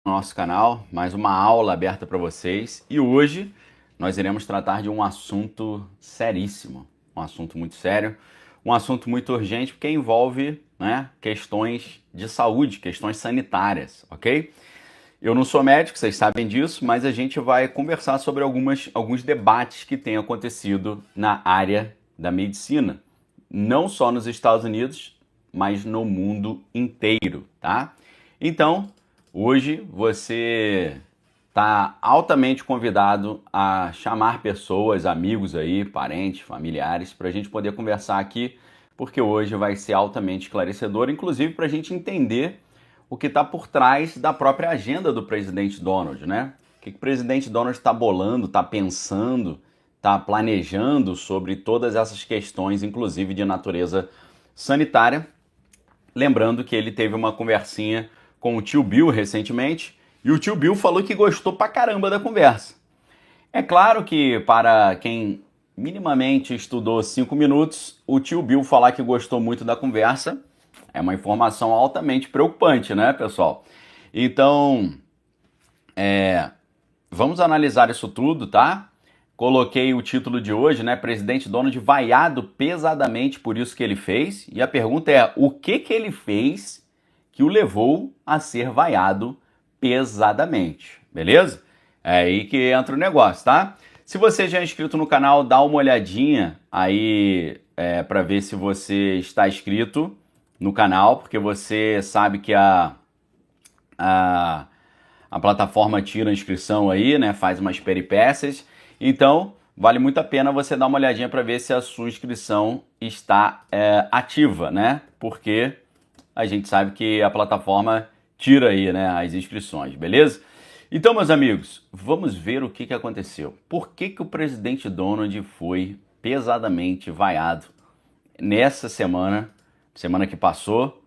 nosso canal, mais uma aula aberta para vocês. E hoje nós iremos tratar de um assunto seríssimo, um assunto muito sério, um assunto muito urgente, porque envolve, questões de saúde, questões sanitárias, ok? Eu não sou médico, vocês sabem disso, mas a gente vai conversar sobre alguns debates que têm acontecido na área da medicina, não só nos Estados Unidos, mas no mundo inteiro, tá? Então, hoje você está altamente convidado a chamar pessoas, amigos aí, parentes, familiares, para a gente poder conversar aqui, porque hoje vai ser altamente esclarecedor, inclusive para a gente entender o que está por trás da própria agenda do presidente Donald, né? O que o presidente Donald está bolando, está pensando, está planejando sobre todas essas questões, inclusive de natureza sanitária. Lembrando que ele teve uma conversinha com o tio Bill recentemente, e o tio Bill falou que gostou pra caramba da conversa. É claro que para quem minimamente estudou 5 minutos, o tio Bill falar que gostou muito da conversa é uma informação altamente preocupante, né, pessoal? Então, vamos analisar isso tudo, tá? Coloquei o título de hoje, né? Presidente Donald vaiado pesadamente por isso que ele fez. E a pergunta é, o que ele fez que o levou a ser vaiado pesadamente? Beleza? É aí que entra o negócio, tá? Se você já é inscrito no canal, dá uma olhadinha aí para ver se você está inscrito no canal, porque você sabe que a plataforma tira a inscrição aí, né? Faz umas peripécias. Então, vale muito a pena você dar uma olhadinha para ver se a sua inscrição está ativa, né? Porque a gente sabe que a plataforma tira aí, né, as inscrições, beleza? Então, meus amigos, vamos ver o que aconteceu. Por que o presidente Donald foi pesadamente vaiado nessa semana que passou?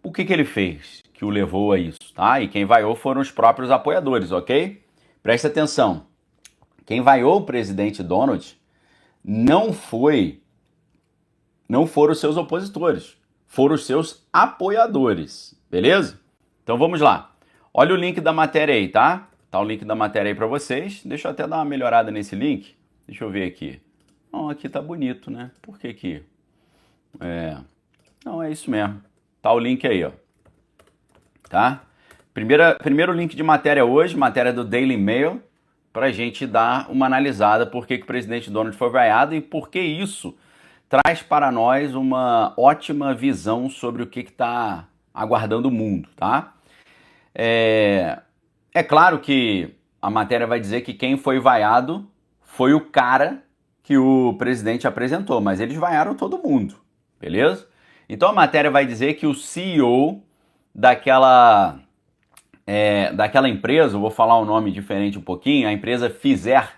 O que ele fez que o levou a isso, tá? E quem vaiou foram os próprios apoiadores, ok? Preste atenção. Quem vaiou o presidente Donald não foram os seus opositores, foram os seus apoiadores, beleza? Então vamos lá. Olha o link da matéria aí, tá? Tá o link da matéria aí para vocês. Deixa eu até dar uma melhorada nesse link. Deixa eu ver aqui. Não, aqui tá bonito, né? Por que aqui? Não, é isso mesmo. Tá o link aí, ó. Tá? Primeiro link de matéria hoje, matéria do Daily Mail, para a gente dar uma analisada por que o presidente Donald foi vaiado e por que isso traz para nós uma ótima visão sobre o que está aguardando o mundo, tá? É claro que a matéria vai dizer que quem foi vaiado foi o cara que o presidente apresentou, mas eles vaiaram todo mundo, beleza? Então a matéria vai dizer que o CEO daquela empresa, eu vou falar um nome diferente um pouquinho, a empresa Pfizer.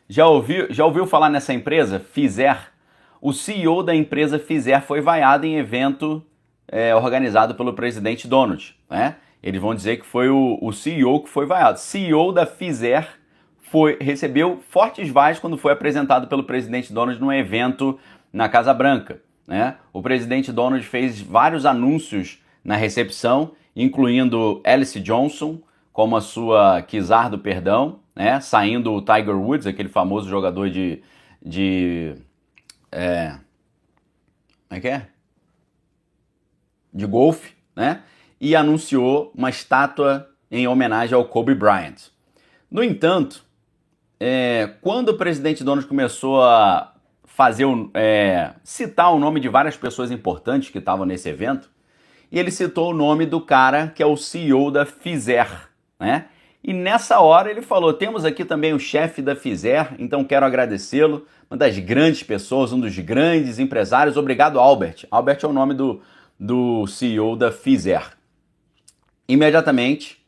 Já ouviu falar nessa empresa, Pfizer? O CEO da empresa Pfizer foi vaiado em evento organizado pelo presidente Donald, né? Eles vão dizer que foi o CEO que foi vaiado. CEO da Pfizer recebeu fortes vaias quando foi apresentado pelo presidente Donald num evento na Casa Branca, né? O presidente Donald fez vários anúncios na recepção, incluindo Alice Johnson como a sua czar do perdão, né? Saindo o Tiger Woods, aquele famoso jogador de golfe, né? E anunciou uma estátua em homenagem ao Kobe Bryant. No entanto, quando o presidente Donald começou a citar o nome de várias pessoas importantes que estavam nesse evento, e ele citou o nome do cara que é o CEO da Pfizer, né? E nessa hora ele falou, temos aqui também o chefe da Pfizer, então quero agradecê-lo, uma das grandes pessoas, um dos grandes empresários, obrigado Albert. Albert é o nome do CEO da Pfizer. Imediatamente,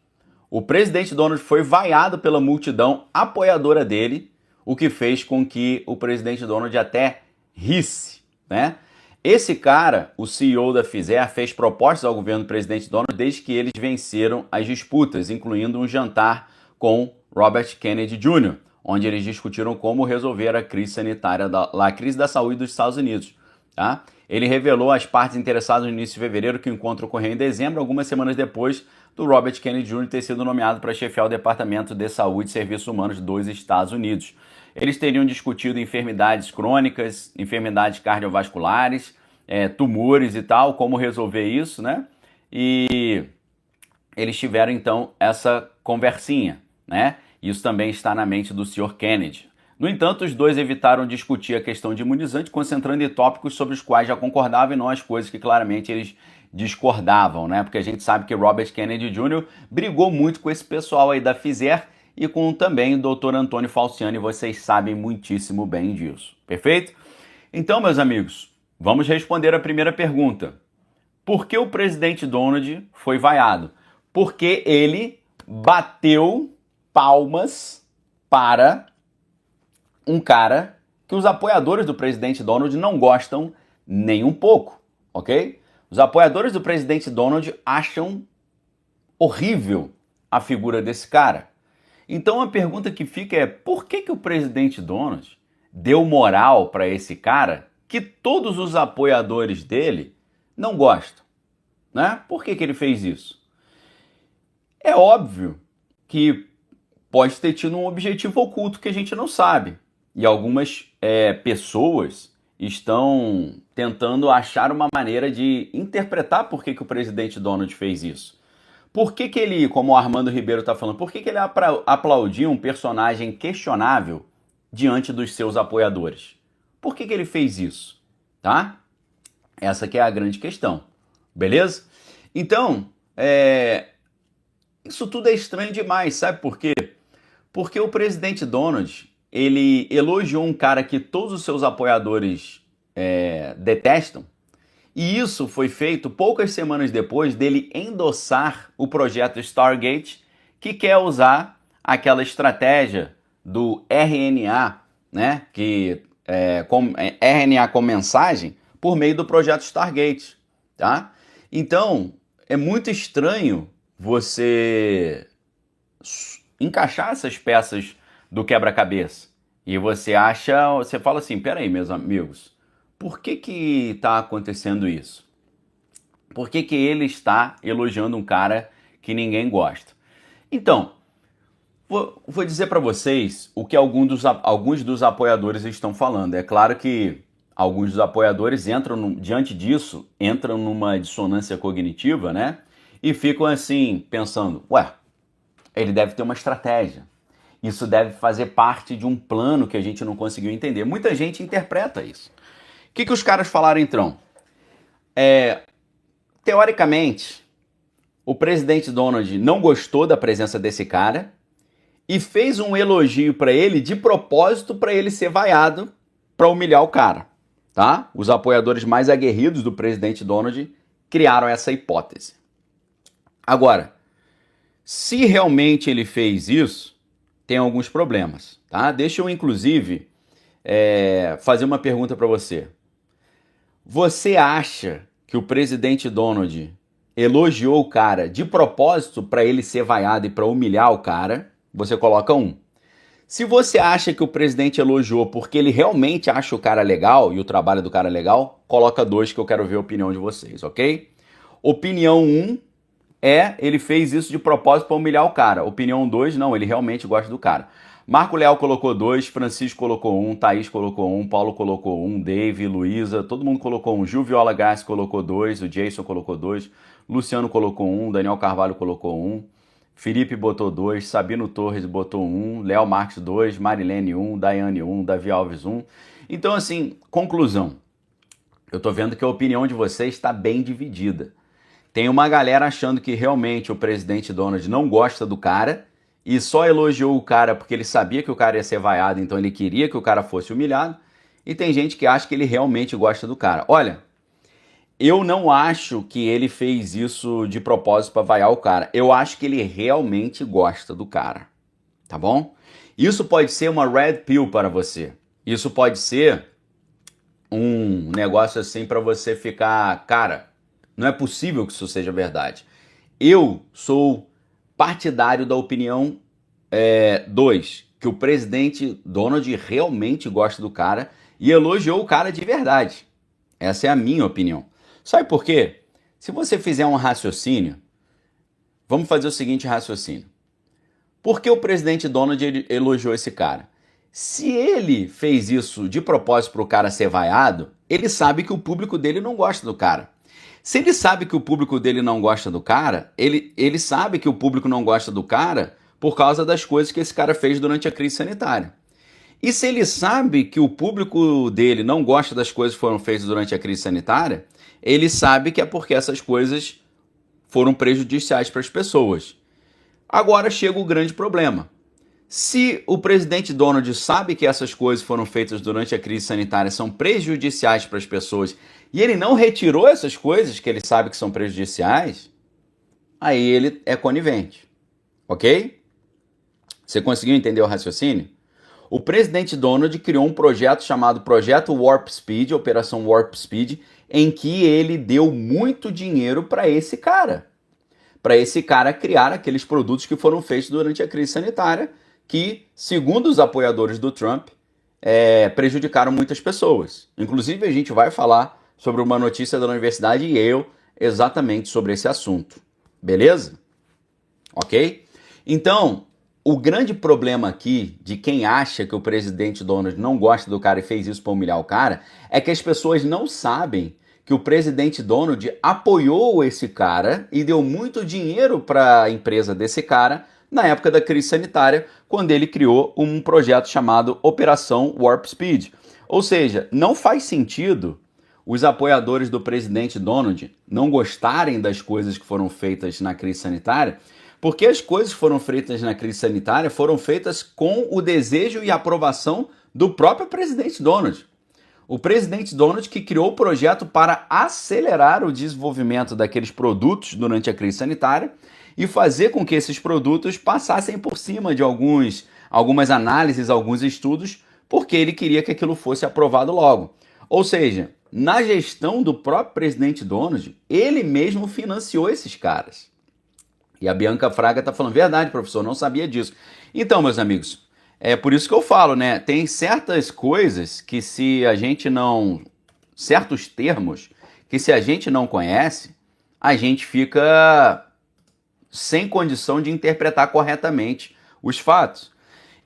o presidente Donald foi vaiado pela multidão apoiadora dele, o que fez com que o presidente Donald até risse, né? Esse cara, o CEO da Pfizer, fez propostas ao governo do presidente Donald desde que eles venceram as disputas, incluindo um jantar com Robert Kennedy Jr., onde eles discutiram como resolver a crise sanitária, a crise da saúde dos Estados Unidos. Tá? Ele revelou às partes interessadas no início de fevereiro que o encontro ocorreu em dezembro, algumas semanas depois do Robert Kennedy Jr. ter sido nomeado para chefiar o Departamento de Saúde e Serviços Humanos dos Estados Unidos. Eles teriam discutido enfermidades crônicas, enfermidades cardiovasculares, tumores e tal, como resolver isso, né? E eles tiveram, então, essa conversinha, né? Isso também está na mente do Sr. Kennedy. No entanto, os dois evitaram discutir a questão de imunizante, concentrando em tópicos sobre os quais já concordavam e não as coisas que claramente eles discordavam, né? Porque a gente sabe que Robert Kennedy Jr. brigou muito com esse pessoal aí da Pfizer e com também o Dr. Antônio Falciani, vocês sabem muitíssimo bem disso, perfeito? Então, meus amigos, vamos responder a primeira pergunta. Por que o presidente Donald foi vaiado? Porque ele bateu palmas para um cara que os apoiadores do presidente Donald não gostam nem um pouco, ok? Os apoiadores do presidente Donald acham horrível a figura desse cara. Então a pergunta que fica é, por que o presidente Donald deu moral para esse cara que todos os apoiadores dele não gostam, né? Por que ele fez isso? É óbvio que pode ter tido um objetivo oculto que a gente não sabe. E algumas pessoas estão tentando achar uma maneira de interpretar por que o presidente Donald fez isso. Por que ele, como o Armando Ribeiro está falando, por que ele aplaudiu um personagem questionável diante dos seus apoiadores? Por que ele fez isso? Tá? Essa que é a grande questão. Beleza? Então, isso tudo é estranho demais, sabe por quê? Porque o presidente Donald, ele elogiou um cara que todos os seus apoiadores detestam, e isso foi feito poucas semanas depois dele endossar o projeto Stargate, que quer usar aquela estratégia do RNA, né, RNA com mensagem, por meio do projeto Stargate, tá? Então, é muito estranho você encaixar essas peças do quebra-cabeça. E você fala assim, peraí, meus amigos, por que está acontecendo isso? Por que ele está elogiando um cara que ninguém gosta? Então, vou dizer para vocês o que alguns dos apoiadores estão falando. É claro que alguns dos apoiadores diante disso, entram numa dissonância cognitiva, né? E ficam assim, pensando, ué, ele deve ter uma estratégia. Isso deve fazer parte de um plano que a gente não conseguiu entender. Muita gente interpreta isso. O que os caras falaram então? Teoricamente, o presidente Donald não gostou da presença desse cara e fez um elogio para ele de propósito para ele ser vaiado para humilhar o cara, tá? Os apoiadores mais aguerridos do presidente Donald criaram essa hipótese. Agora, se realmente ele fez isso, tem alguns problemas, tá? Deixa eu, inclusive, fazer uma pergunta para você. Você acha que o presidente Donald elogiou o cara de propósito para ele ser vaiado e para humilhar o cara? Você coloca 1. Se você acha que o presidente elogiou porque ele realmente acha o cara legal e o trabalho do cara legal, coloca 2 que eu quero ver a opinião de vocês, ok? Opinião 1 ele fez isso de propósito para humilhar o cara. Opinião 2, não, ele realmente gosta do cara. Marco Leal colocou 2, Francisco colocou 1, Thaís colocou 1, Paulo colocou 1, Dave, Luísa, todo mundo colocou 1, Gil Viola Gás colocou 2, o Jason colocou 2, Luciano colocou 1, Daniel Carvalho colocou 1, Felipe botou 2, Sabino Torres botou 1, Léo Marques 2, Marilene 1, Daiane 1, Davi Alves 1. Então, assim, conclusão. Eu tô vendo que a opinião de vocês está bem dividida. Tem uma galera achando que realmente o presidente Donald não gosta do cara e só elogiou o cara porque ele sabia que o cara ia ser vaiado, então ele queria que o cara fosse humilhado. E tem gente que acha que ele realmente gosta do cara. Olha, eu não acho que ele fez isso de propósito para vaiar o cara. Eu acho que ele realmente gosta do cara, tá bom? Isso pode ser uma red pill para você. Isso pode ser um negócio assim para você ficar, cara, não é possível que isso seja verdade. Eu sou partidário da opinião 2, que o presidente Donald realmente gosta do cara e elogiou o cara de verdade. Essa é a minha opinião. Sabe por quê? Se você fizer um raciocínio, vamos fazer o seguinte raciocínio. Por que o presidente Donald elogiou esse cara? Se ele fez isso de propósito para o cara ser vaiado, ele sabe que o público dele não gosta do cara. Se ele sabe que o público dele não gosta do cara, ele sabe que o público não gosta do cara por causa das coisas que esse cara fez durante a crise sanitária. E se ele sabe que o público dele não gosta das coisas que foram feitas durante a crise sanitária, ele sabe que é porque essas coisas foram prejudiciais para as pessoas. Agora chega o grande problema. Se o presidente Donald sabe que essas coisas foram feitas durante a crise sanitária são prejudiciais para as pessoas e ele não retirou essas coisas que ele sabe que são prejudiciais, aí ele é conivente, ok? Você conseguiu entender o raciocínio? O presidente Donald criou um projeto chamado Projeto Warp Speed, Operação Warp Speed, em que ele deu muito dinheiro para esse cara criar aqueles produtos que foram feitos durante a crise sanitária, que, segundo os apoiadores do Trump, prejudicaram muitas pessoas. Inclusive, a gente vai falar sobre uma notícia da Universidade Yale exatamente sobre esse assunto. Beleza? Ok? Então, o grande problema aqui de quem acha que o presidente Donald não gosta do cara e fez isso para humilhar o cara é que as pessoas não sabem que o presidente Donald apoiou esse cara e deu muito dinheiro para a empresa desse cara na época da crise sanitária, quando ele criou um projeto chamado Operação Warp Speed. Ou seja, não faz sentido os apoiadores do presidente Donald não gostarem das coisas que foram feitas na crise sanitária, porque as coisas que foram feitas na crise sanitária foram feitas com o desejo e aprovação do próprio presidente Donald. O presidente Donald que criou o projeto para acelerar o desenvolvimento daqueles produtos durante a crise sanitária e fazer com que esses produtos passassem por cima de algumas análises, alguns estudos, porque ele queria que aquilo fosse aprovado logo. Ou seja, na gestão do próprio presidente Donald, ele mesmo financiou esses caras. E a Bianca Fraga está falando, verdade, professor, não sabia disso. Então, meus amigos, é por isso que eu falo, né? Tem certas coisas que se a gente não... certos termos que se a gente não conhece, a gente fica sem condição de interpretar corretamente os fatos.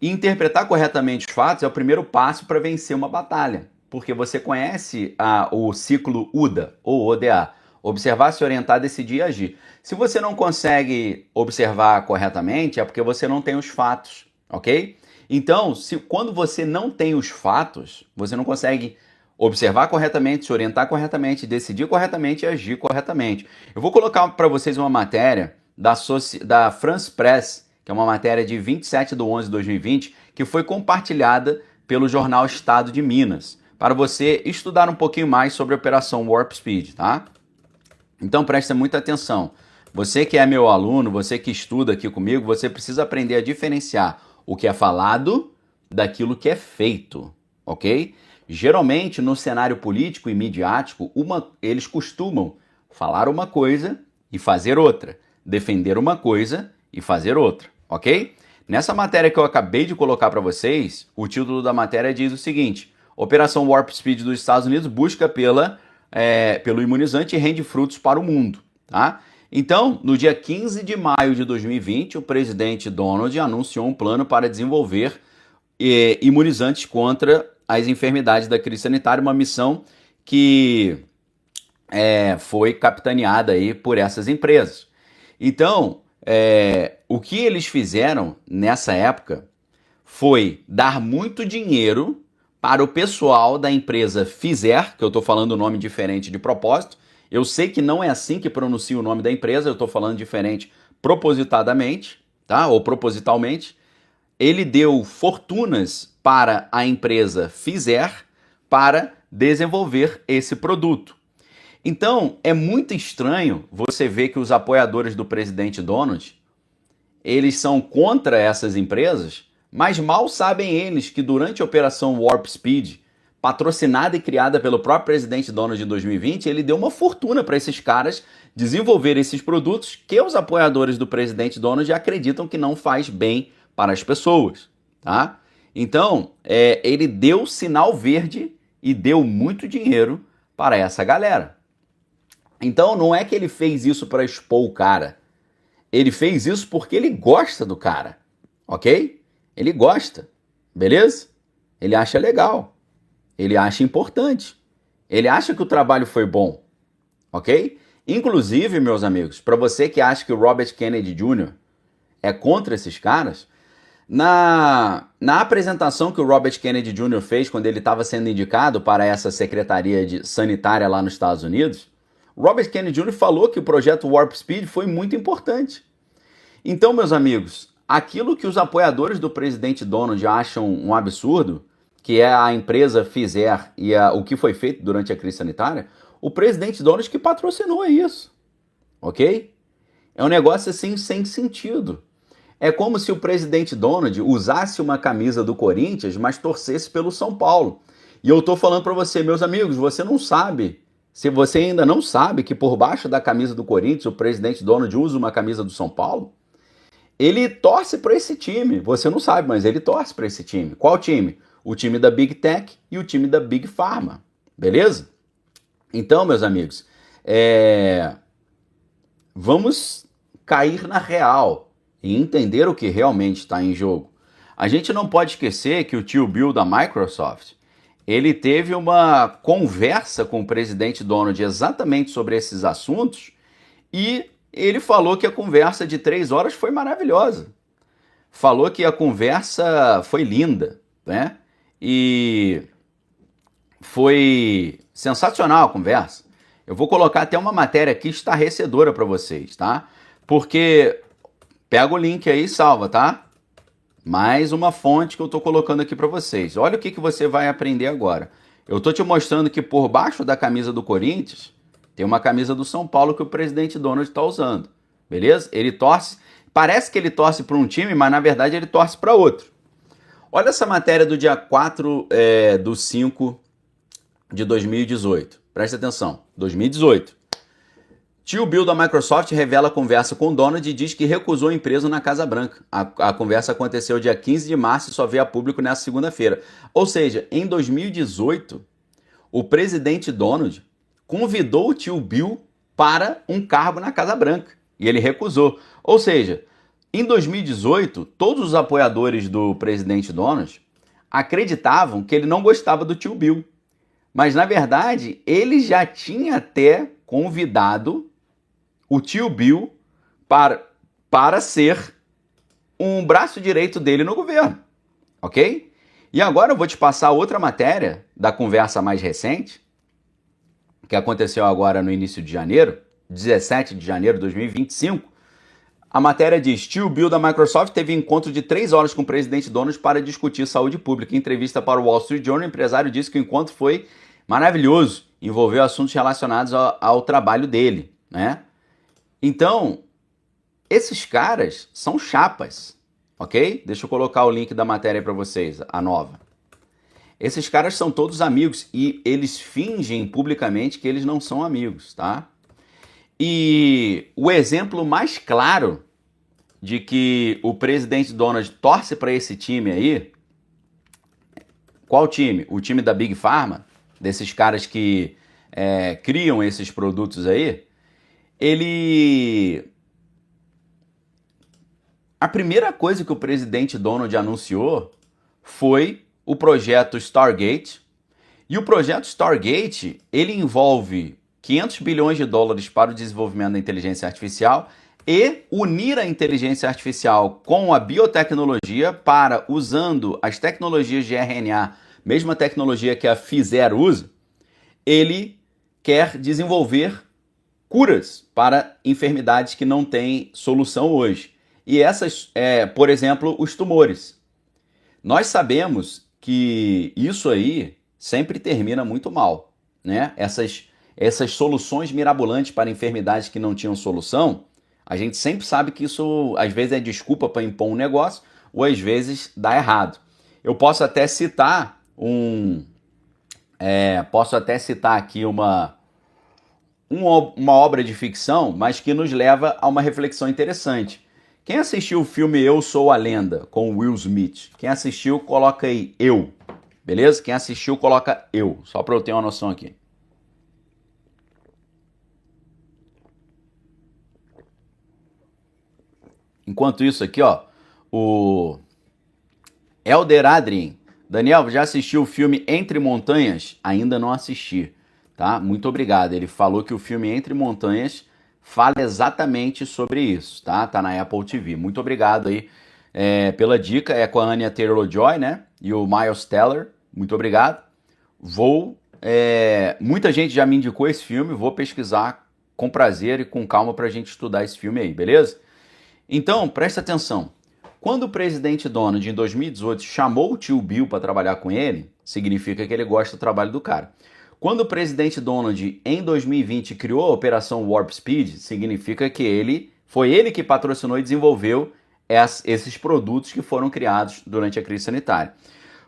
E interpretar corretamente os fatos é o primeiro passo para vencer uma batalha, porque você conhece o ciclo UDA, ou ODA, observar, se orientar, decidir e agir. Se você não consegue observar corretamente, é porque você não tem os fatos, ok? Então, quando você não tem os fatos, você não consegue observar corretamente, se orientar corretamente, decidir corretamente e agir corretamente. Eu vou colocar para vocês uma matéria da France Press, que é uma matéria de 27/11/2020, que foi compartilhada pelo jornal Estado de Minas, para você estudar um pouquinho mais sobre a Operação Warp Speed, tá? Então preste muita atenção. Você que é meu aluno, você que estuda aqui comigo, você precisa aprender a diferenciar o que é falado daquilo que é feito, ok? Geralmente, no cenário político e midiático, eles costumam falar uma coisa e fazer outra, defender uma coisa e fazer outra, ok? Nessa matéria que eu acabei de colocar para vocês, o título da matéria diz o seguinte: Operação Warp Speed dos Estados Unidos busca pelo imunizante e rende frutos para o mundo, tá? Então, no dia 15 de maio de 2020, o presidente Donald anunciou um plano para desenvolver imunizantes contra as enfermidades da crise sanitária, uma missão que foi capitaneada aí por essas empresas. Então, o que eles fizeram nessa época foi dar muito dinheiro para o pessoal da empresa Pfizer, que eu estou falando o nome diferente de propósito. Eu sei que não é assim que pronuncia o nome da empresa, eu estou falando diferente propositadamente, tá? Ou propositalmente. Ele deu fortunas para a empresa Pfizer para desenvolver esse produto. Então, é muito estranho você ver que os apoiadores do presidente Donald, eles são contra essas empresas, mas mal sabem eles que durante a Operação Warp Speed, patrocinada e criada pelo próprio presidente Donald em 2020, ele deu uma fortuna para esses caras desenvolver esses produtos que os apoiadores do presidente Donald acreditam que não faz bem para as pessoas, tá? Então, ele deu sinal verde e deu muito dinheiro para essa galera. Então não é que ele fez isso para expor o cara. Ele fez isso porque ele gosta do cara, ok? Ele gosta, beleza? Ele acha legal, ele acha importante, ele acha que o trabalho foi bom, ok? Inclusive, meus amigos, para você que acha que o Robert Kennedy Jr. é contra esses caras, na apresentação que o Robert Kennedy Jr. fez quando ele estava sendo indicado para essa secretaria sanitária lá nos Estados Unidos, o Robert Kennedy Jr. falou que o projeto Warp Speed foi muito importante. Então, meus amigos, aquilo que os apoiadores do presidente Donald acham um absurdo, que é a empresa Pfizer e o que foi feito durante a crise sanitária, o presidente Donald que patrocinou isso, ok? É um negócio assim sem sentido. É como se o presidente Donald usasse uma camisa do Corinthians, mas torcesse pelo São Paulo. E eu tô falando para você, meus amigos, você não sabe, se você ainda não sabe que por baixo da camisa do Corinthians o presidente Donald usa uma camisa do São Paulo, ele torce para esse time. Você não sabe, mas ele torce para esse time. Qual time? O time da Big Tech e o time da Big Pharma. Beleza? Então, meus amigos, vamos cair na real e entender o que realmente está em jogo. A gente não pode esquecer que o tio Bill da Microsoft, ele teve uma conversa com o presidente Donald exatamente sobre esses assuntos e ele falou que a conversa de 3 horas foi maravilhosa. Falou que a conversa foi linda, né? E foi sensacional a conversa. Eu vou colocar até uma matéria aqui estarrecedora para vocês, tá? Porque pega o link aí e salva, tá? Mais uma fonte que eu tô colocando aqui para vocês. Olha o que você vai aprender agora. Eu tô te mostrando que por baixo da camisa do Corinthians tem uma camisa do São Paulo que o presidente Donald está usando, beleza? Ele torce, parece que ele torce para um time, mas na verdade ele torce para outro. Olha essa matéria do dia 4/5 de 2018. Presta atenção, 2018. Tio Bill da Microsoft revela conversa com Donald e diz que recusou emprego na Casa Branca. A conversa aconteceu dia 15 de março e só veio a público nessa segunda-feira. Ou seja, em 2018, o presidente Donald convidou o tio Bill para um cargo na Casa Branca e ele recusou. Ou seja, em 2018, todos os apoiadores do presidente Donald acreditavam que ele não gostava do tio Bill. Mas, na verdade, ele já tinha até convidado o tio Bill para ser um braço direito dele no governo, ok? E agora eu vou te passar outra matéria da conversa mais recente, que aconteceu agora no início de janeiro, 17 de janeiro de 2025. A matéria diz: tio Bill da Microsoft teve encontro de 3 horas com o presidente Donald para discutir saúde pública. Em entrevista para o Wall Street Journal, o empresário disse que o encontro foi maravilhoso, envolveu assuntos relacionados ao trabalho dele, né? Então, esses caras são chapas, ok? Deixa eu colocar o link da matéria para vocês, a nova. Esses caras são todos amigos e eles fingem publicamente que eles não são amigos, tá? E o exemplo mais claro de que o presidente Donald torce para esse time aí, qual time? O time da Big Pharma, desses caras que criam esses produtos aí, a primeira coisa que o presidente Donald anunciou foi o projeto Stargate. E o projeto Stargate, ele envolve 500 bilhões de dólares para o desenvolvimento da inteligência artificial e unir a inteligência artificial com a biotecnologia para, usando as tecnologias de RNA, mesma tecnologia que a Pfizer usa, ele quer desenvolver curas para enfermidades que não têm solução hoje. E essas, por exemplo, os tumores. Nós sabemos que isso aí sempre termina muito mal, né? Essas soluções mirabolantes para enfermidades que não tinham solução, a gente sempre sabe que isso às vezes é desculpa para impor um negócio ou às vezes dá errado. Eu posso até citar aqui uma obra de ficção, mas que nos leva a uma reflexão interessante. Quem assistiu o filme Eu Sou a Lenda, com Will Smith? Quem assistiu, coloca aí eu, beleza? Quem assistiu, coloca eu, só para eu ter uma noção aqui. Enquanto isso aqui, ó, o Elder Adrien. Daniel, já assistiu o filme Entre Montanhas? Ainda não assisti, tá? Muito obrigado. Ele falou que o filme Entre Montanhas fala exatamente sobre isso, tá? Tá na Apple TV. Muito obrigado aí pela dica. É com a Anya Taylor-Joy, né? E o Miles Teller. Muito obrigado. Muita gente já me indicou esse filme. Vou pesquisar com prazer e com calma pra gente estudar esse filme aí, beleza? Então, presta atenção. Quando o presidente Donald, em 2018, chamou o tio Bill para trabalhar com ele, significa que ele gosta do trabalho do cara. Quando o presidente Donald, em 2020, criou a Operação Warp Speed, significa que foi ele que patrocinou e desenvolveu esses produtos que foram criados durante a crise sanitária.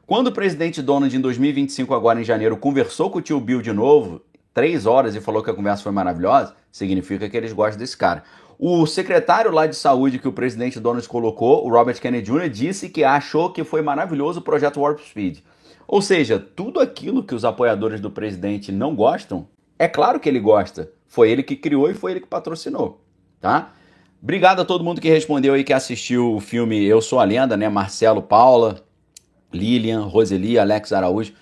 Quando o presidente Donald, em 2025, agora em janeiro, conversou com o tio Bill de novo, 3 horas, e falou que a conversa foi maravilhosa, significa que eles gostam desse cara. O secretário lá de saúde que o presidente Donald colocou, o Robert Kennedy Jr., disse que achou que foi maravilhoso o projeto Warp Speed. Ou seja, tudo aquilo que os apoiadores do presidente não gostam, é claro que ele gosta. Foi ele que criou e foi ele que patrocinou, tá? Obrigado a todo mundo que respondeu aí, que assistiu o filme Eu Sou a Lenda, né? Marcelo, Paula, Lilian, Roseli, Alex Araújo.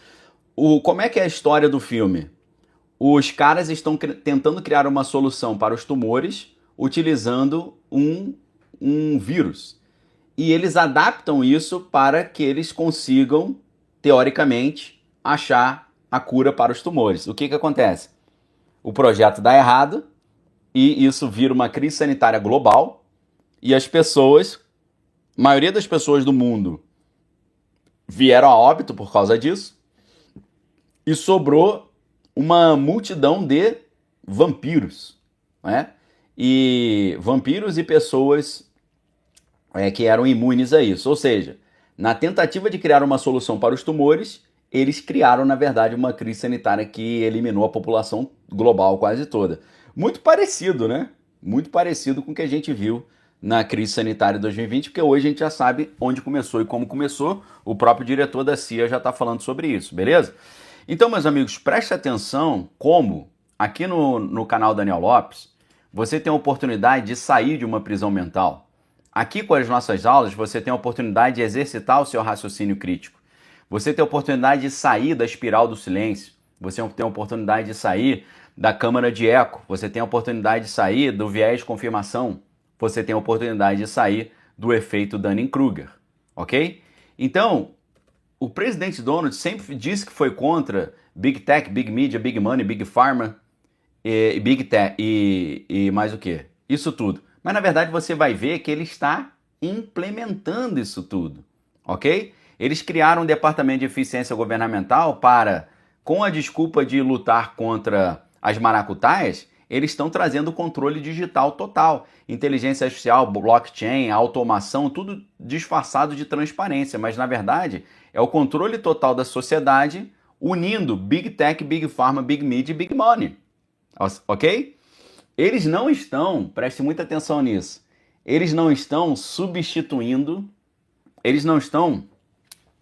Como é que é a história do filme? Os caras estão tentando criar uma solução para os tumores utilizando um vírus. E eles adaptam isso para que eles consigam, teoricamente, achar a cura para os tumores. O que acontece? O projeto dá errado e isso vira uma crise sanitária global e a maioria das pessoas do mundo vieram a óbito por causa disso e sobrou uma multidão de vampiros, né? E vampiros e pessoas que eram imunes a isso. Ou seja, na tentativa de criar uma solução para os tumores, eles criaram, na verdade, uma crise sanitária que eliminou a população global quase toda. Muito parecido, né? Muito parecido com o que a gente viu na crise sanitária de 2020, porque hoje a gente já sabe onde começou e como começou. O próprio diretor da CIA já está falando sobre isso, beleza? Então, meus amigos, preste atenção como, aqui no canal Daniel Lopes, você tem a oportunidade de sair de uma prisão mental. Aqui com as nossas aulas, você tem a oportunidade de exercitar o seu raciocínio crítico. Você tem a oportunidade de sair da espiral do silêncio. Você tem a oportunidade de sair da câmara de eco. Você tem a oportunidade de sair do viés de confirmação. Você tem a oportunidade de sair do efeito Dunning-Kruger, ok? Então, o presidente Donald sempre disse que foi contra Big Tech, Big Media, Big Money, Big Pharma, e Big Tech e mais o que? Isso tudo. Mas na verdade você vai ver que ele está implementando isso tudo, ok? Eles criaram um departamento de eficiência governamental para, com a desculpa de lutar contra as maracutaias, eles estão trazendo o controle digital total. Inteligência artificial, blockchain, automação, tudo disfarçado de transparência, mas na verdade é o controle total da sociedade unindo Big Tech, Big Pharma, Big Media e Big Money. Ok? Eles não estão, preste muita atenção nisso, eles não estão substituindo,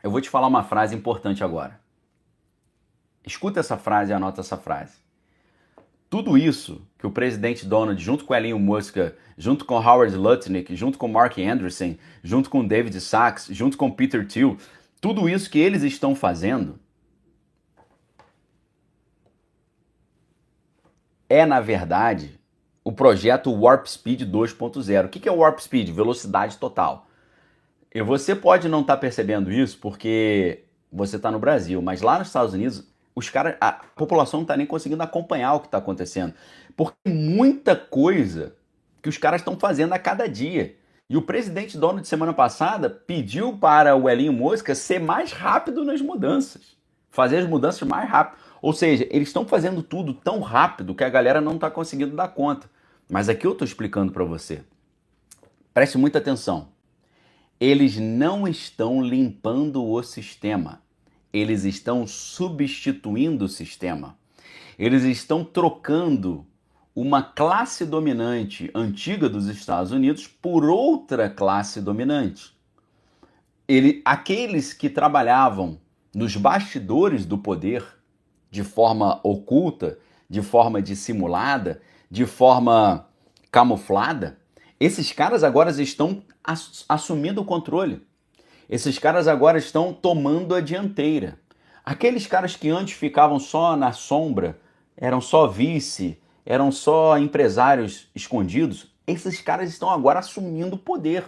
eu vou te falar uma frase importante agora. Escuta essa frase e anota essa frase. Tudo isso que o presidente Donald, junto com Elon Musk, junto com Howard Lutnick, junto com Mark Andreessen, junto com David Sachs, junto com Peter Thiel, tudo isso que eles estão fazendo é, na verdade, o projeto Warp Speed 2.0. O que é o Warp Speed? Velocidade total. E você pode não estar percebendo isso porque você está no Brasil, mas lá nos Estados Unidos, a população não está nem conseguindo acompanhar o que está acontecendo. Porque muita coisa que os caras estão fazendo a cada dia. E o presidente Donald, semana passada, pediu para o Elon Musk ser mais rápido nas mudanças. Fazer as mudanças mais rápido. Ou seja, eles estão fazendo tudo tão rápido que a galera não está conseguindo dar conta. Mas aqui eu estou explicando para você. Preste muita atenção. Eles não estão limpando o sistema. Eles estão substituindo o sistema. Eles estão trocando uma classe dominante antiga dos Estados Unidos por outra classe dominante. Aqueles que trabalhavam nos bastidores do poder, de forma oculta, de forma dissimulada, de forma camuflada, Esses caras agora estão assumindo o controle. Esses caras agora estão tomando a dianteira. Aqueles caras que antes ficavam só na sombra, eram só vice, eram só empresários escondidos, esses caras estão agora assumindo o poder.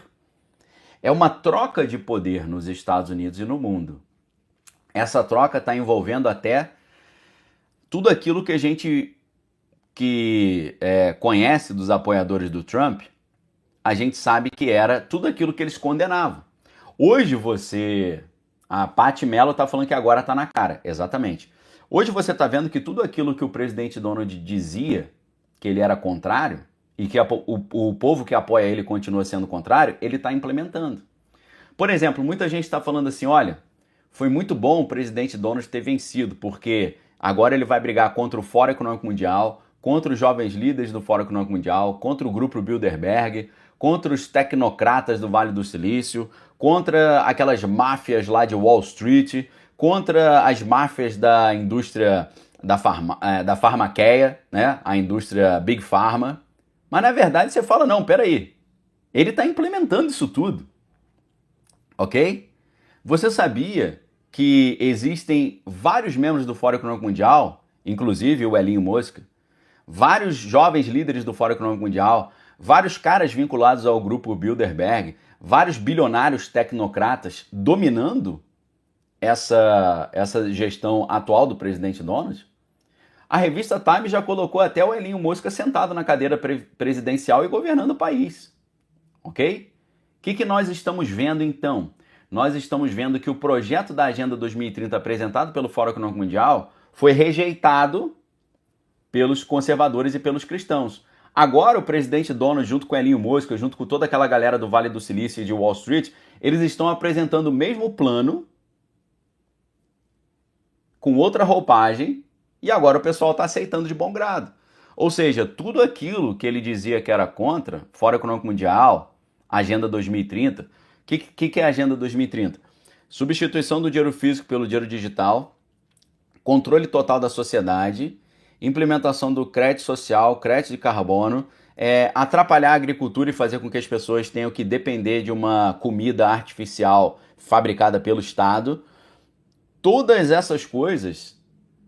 É uma troca de poder nos Estados Unidos e no mundo. Essa troca está envolvendo até tudo aquilo que a gente conhece dos apoiadores do Trump, a gente sabe que era tudo aquilo que eles condenavam. Hoje a Patty Mello está falando que agora está na cara, exatamente. Hoje você está vendo que tudo aquilo que o presidente Donald dizia, que ele era contrário, e que o povo que apoia ele continua sendo contrário, ele está implementando. Por exemplo, muita gente está falando assim, olha, foi muito bom o presidente Donald ter vencido, porque agora ele vai brigar contra o Fórum Econômico Mundial, contra os jovens líderes do Fórum Econômico Mundial, contra o grupo Bilderberg, contra os tecnocratas do Vale do Silício, contra aquelas máfias lá de Wall Street, contra as máfias da indústria da farmaqueia, né? A indústria Big Pharma. Mas na verdade você fala, não, peraí, ele está implementando isso tudo, ok? Você sabia que existem vários membros do Fórum Econômico Mundial, inclusive o Elinho Mosca, vários jovens líderes do Fórum Econômico Mundial, vários caras vinculados ao grupo Bilderberg, vários bilionários tecnocratas dominando essa gestão atual do presidente Donald? A revista Time já colocou até o Elinho Mosca sentado na cadeira presidencial e governando o país. Ok? O que nós estamos vendo então? Nós estamos vendo que o projeto da Agenda 2030 apresentado pelo Fórum Econômico Mundial foi rejeitado pelos conservadores e pelos cristãos. Agora o presidente Donald, junto com Elinho Mosca, junto com toda aquela galera do Vale do Silício e de Wall Street, eles estão apresentando o mesmo plano, com outra roupagem, e agora o pessoal está aceitando de bom grado. Ou seja, tudo aquilo que ele dizia que era contra, Fórum Econômico Mundial, Agenda 2030, o que é a Agenda 2030? Substituição do dinheiro físico pelo dinheiro digital, controle total da sociedade, implementação do crédito social, crédito de carbono, atrapalhar a agricultura e fazer com que as pessoas tenham que depender de uma comida artificial fabricada pelo Estado. Todas essas coisas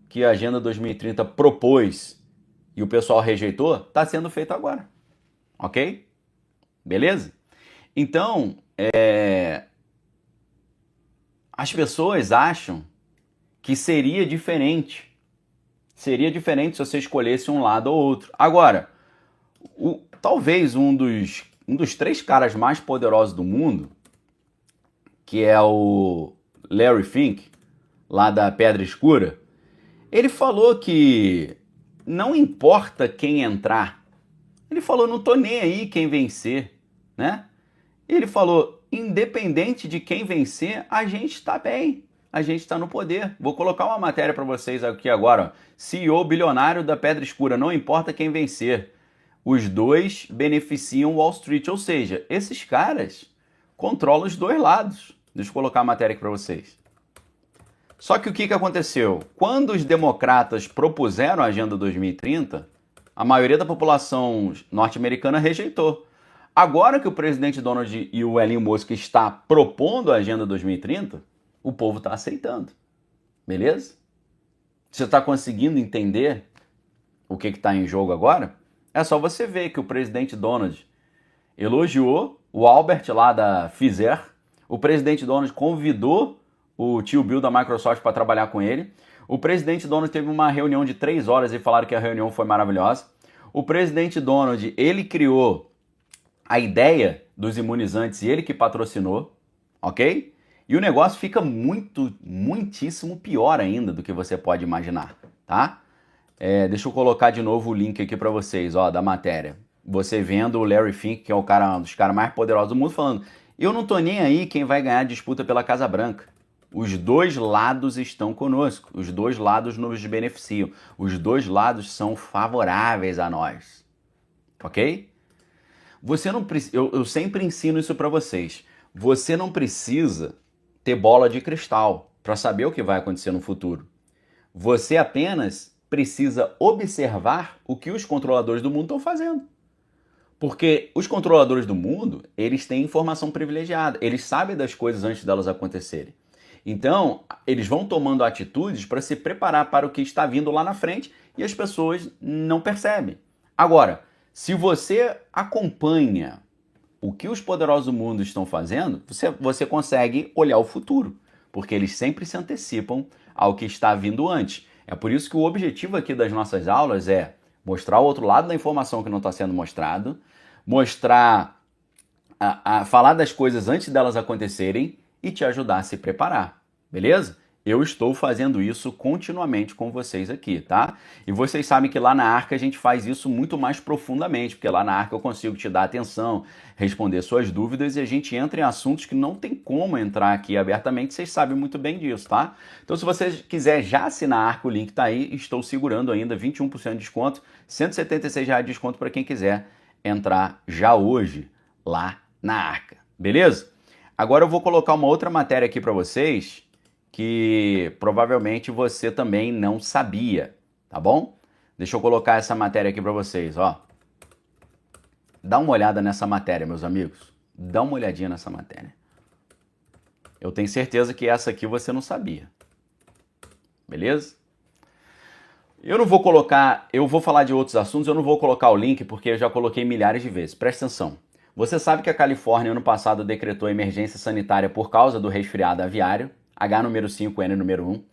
que a Agenda 2030 propôs e o pessoal rejeitou, está sendo feito agora. Ok? Beleza? Então, as pessoas acham que seria diferente. Seria diferente se você escolhesse um lado ou outro. Agora, talvez um dos 3 caras mais poderosos do mundo, que é o Larry Fink, lá da Pedra Escura, ele falou que não importa quem entrar. Ele falou, não tô nem aí quem vencer, né? Ele falou, independente de quem vencer, a gente está bem. A gente está no poder. Vou colocar uma matéria para vocês aqui agora. Ó. CEO bilionário da Pedra Escura, não importa quem vencer. Os dois beneficiam Wall Street. Ou seja, esses caras controlam os dois lados. Deixa eu colocar a matéria aqui para vocês. Só que o que aconteceu? Quando os democratas propuseram a Agenda 2030, a maioria da população norte-americana rejeitou. Agora que o presidente Donald e o Elinho Mosca está propondo a Agenda 2030, o povo está aceitando. Beleza? Você está conseguindo entender o que está em jogo agora? É só você ver que o presidente Donald elogiou o Albert lá da Pfizer, o presidente Donald convidou o tio Bill da Microsoft para trabalhar com ele, o presidente Donald teve uma reunião de 3 horas e falaram que a reunião foi maravilhosa, o presidente Donald, ele criou a ideia dos imunizantes e ele que patrocinou, ok? E o negócio fica muitíssimo pior ainda do que você pode imaginar, tá? Deixa eu colocar de novo o link aqui para vocês, ó, da matéria. Você vendo o Larry Fink, que é um dos caras mais poderosos do mundo, falando, eu não tô nem aí quem vai ganhar a disputa pela Casa Branca. Os dois lados estão conosco, os dois lados nos beneficiam, os dois lados são favoráveis a nós, ok? Você não eu sempre ensino isso para vocês. Você não precisa ter bola de cristal para saber o que vai acontecer no futuro. Você apenas precisa observar o que os controladores do mundo estão fazendo. Porque os controladores do mundo, eles têm informação privilegiada, eles sabem das coisas antes delas acontecerem. Então, eles vão tomando atitudes para se preparar para o que está vindo lá na frente e as pessoas não percebem. Agora, se você acompanha o que os poderosos do mundo estão fazendo, você consegue olhar o futuro, porque eles sempre se antecipam ao que está vindo antes. É por isso que o objetivo aqui das nossas aulas é mostrar o outro lado da informação que não está sendo mostrado, mostrar, falar das coisas antes delas acontecerem e te ajudar a se preparar, beleza? Eu estou fazendo isso continuamente com vocês aqui, tá? E vocês sabem que lá na Arca a gente faz isso muito mais profundamente, porque lá na Arca eu consigo te dar atenção, responder suas dúvidas e a gente entra em assuntos que não tem como entrar aqui abertamente, vocês sabem muito bem disso, tá? Então se você quiser já assinar a Arca, o link tá aí, estou segurando ainda 21% de desconto, R$176 de desconto para quem quiser entrar já hoje lá na Arca, beleza? Agora eu vou colocar uma outra matéria aqui para vocês, que provavelmente você também não sabia, tá bom? Deixa eu colocar essa matéria aqui para vocês, ó. Dá uma olhada nessa matéria, meus amigos. Dá uma olhadinha nessa matéria. Eu tenho certeza que essa aqui você não sabia. Beleza? Eu não vou colocar, eu vou falar de outros assuntos, eu não vou colocar o link porque eu já coloquei milhares de vezes. Presta atenção. Você sabe que a Califórnia ano passado decretou emergência sanitária por causa do resfriado aviário? H número 5, N número 1.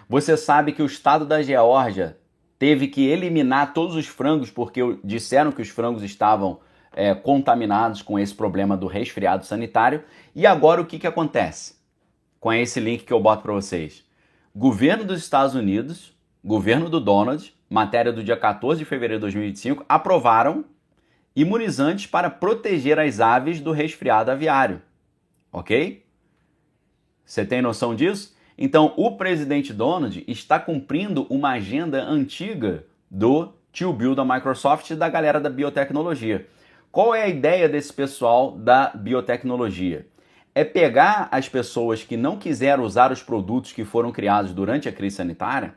Você sabe que o estado da Geórgia teve que eliminar todos os frangos porque disseram que os frangos estavam contaminados com esse problema do resfriado sanitário. E agora o que acontece? Com esse link que eu boto para vocês. Governo dos Estados Unidos, governo do Donald, matéria do dia 14 de fevereiro de 2025, aprovaram imunizantes para proteger as aves do resfriado aviário. Ok? Você tem noção disso? Então, o presidente Donald está cumprindo uma agenda antiga do tio Bill da Microsoft e da galera da biotecnologia. Qual é a ideia desse pessoal da biotecnologia? É pegar as pessoas que não quiseram usar os produtos que foram criados durante a crise sanitária,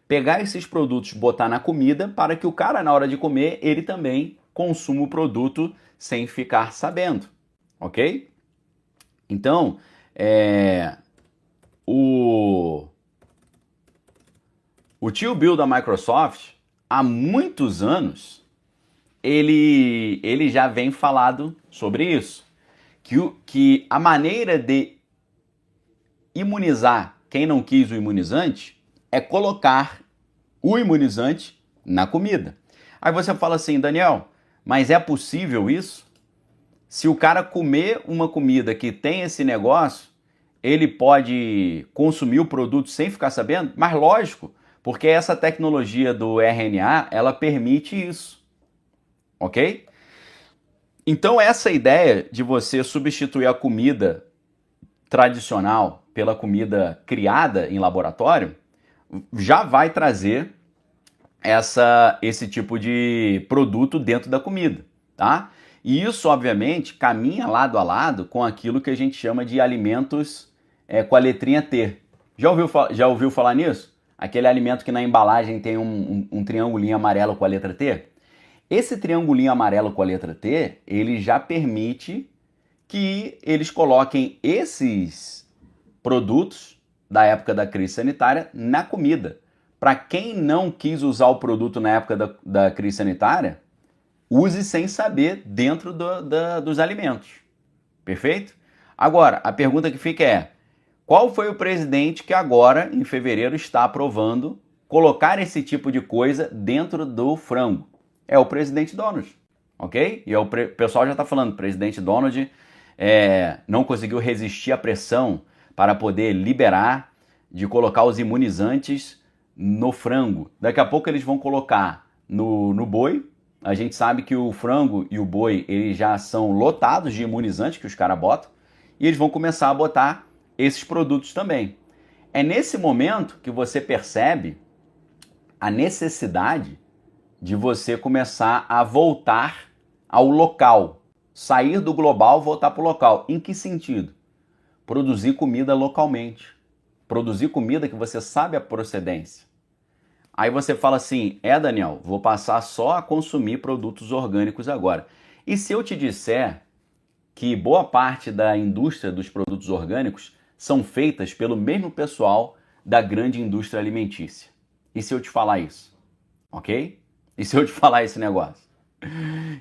pegar esses produtos, botar na comida para que o cara, na hora de comer, ele também consuma o produto sem ficar sabendo, ok? Então, o tio Bill da Microsoft, há muitos anos, ele já vem falado sobre isso. Que a maneira de imunizar quem não quis o imunizante é colocar o imunizante na comida. Aí você fala assim, Daniel, mas é possível isso? Se o cara comer uma comida que tem esse negócio, ele pode consumir o produto sem ficar sabendo? Mas lógico, porque essa tecnologia do RNA, ela permite isso, ok? Então essa ideia de você substituir a comida tradicional pela comida criada em laboratório, já vai trazer esse tipo de produto dentro da comida, tá? E isso, obviamente, caminha lado a lado com aquilo que a gente chama de alimentos com a letrinha T. Já ouviu falar nisso? Aquele alimento que na embalagem tem um triangulinho amarelo com a letra T? Esse triangulinho amarelo com a letra T, ele já permite que eles coloquem esses produtos da época da crise sanitária na comida. Para quem não quis usar o produto na época da crise sanitária, use sem saber dentro dos alimentos. Perfeito? Agora, a pergunta que fica é, qual foi o presidente que agora, em fevereiro, está aprovando colocar esse tipo de coisa dentro do frango? É o presidente Donald, ok? E o pessoal já está falando, presidente Donald não conseguiu resistir à pressão para poder liberar de colocar os imunizantes no frango. Daqui a pouco eles vão colocar no boi. A gente sabe que o frango e o boi eles já são lotados de imunizantes que os caras botam e eles vão começar a botar esses produtos também. É nesse momento que você percebe a necessidade de você começar a voltar ao local, sair do global, voltar para o local. Em que sentido? Produzir comida localmente, produzir comida que você sabe a procedência. Aí você fala assim, Daniel, vou passar só a consumir produtos orgânicos agora. E se eu te disser que boa parte da indústria dos produtos orgânicos são feitas pelo mesmo pessoal da grande indústria alimentícia? E se eu te falar isso? Ok? E se eu te falar esse negócio?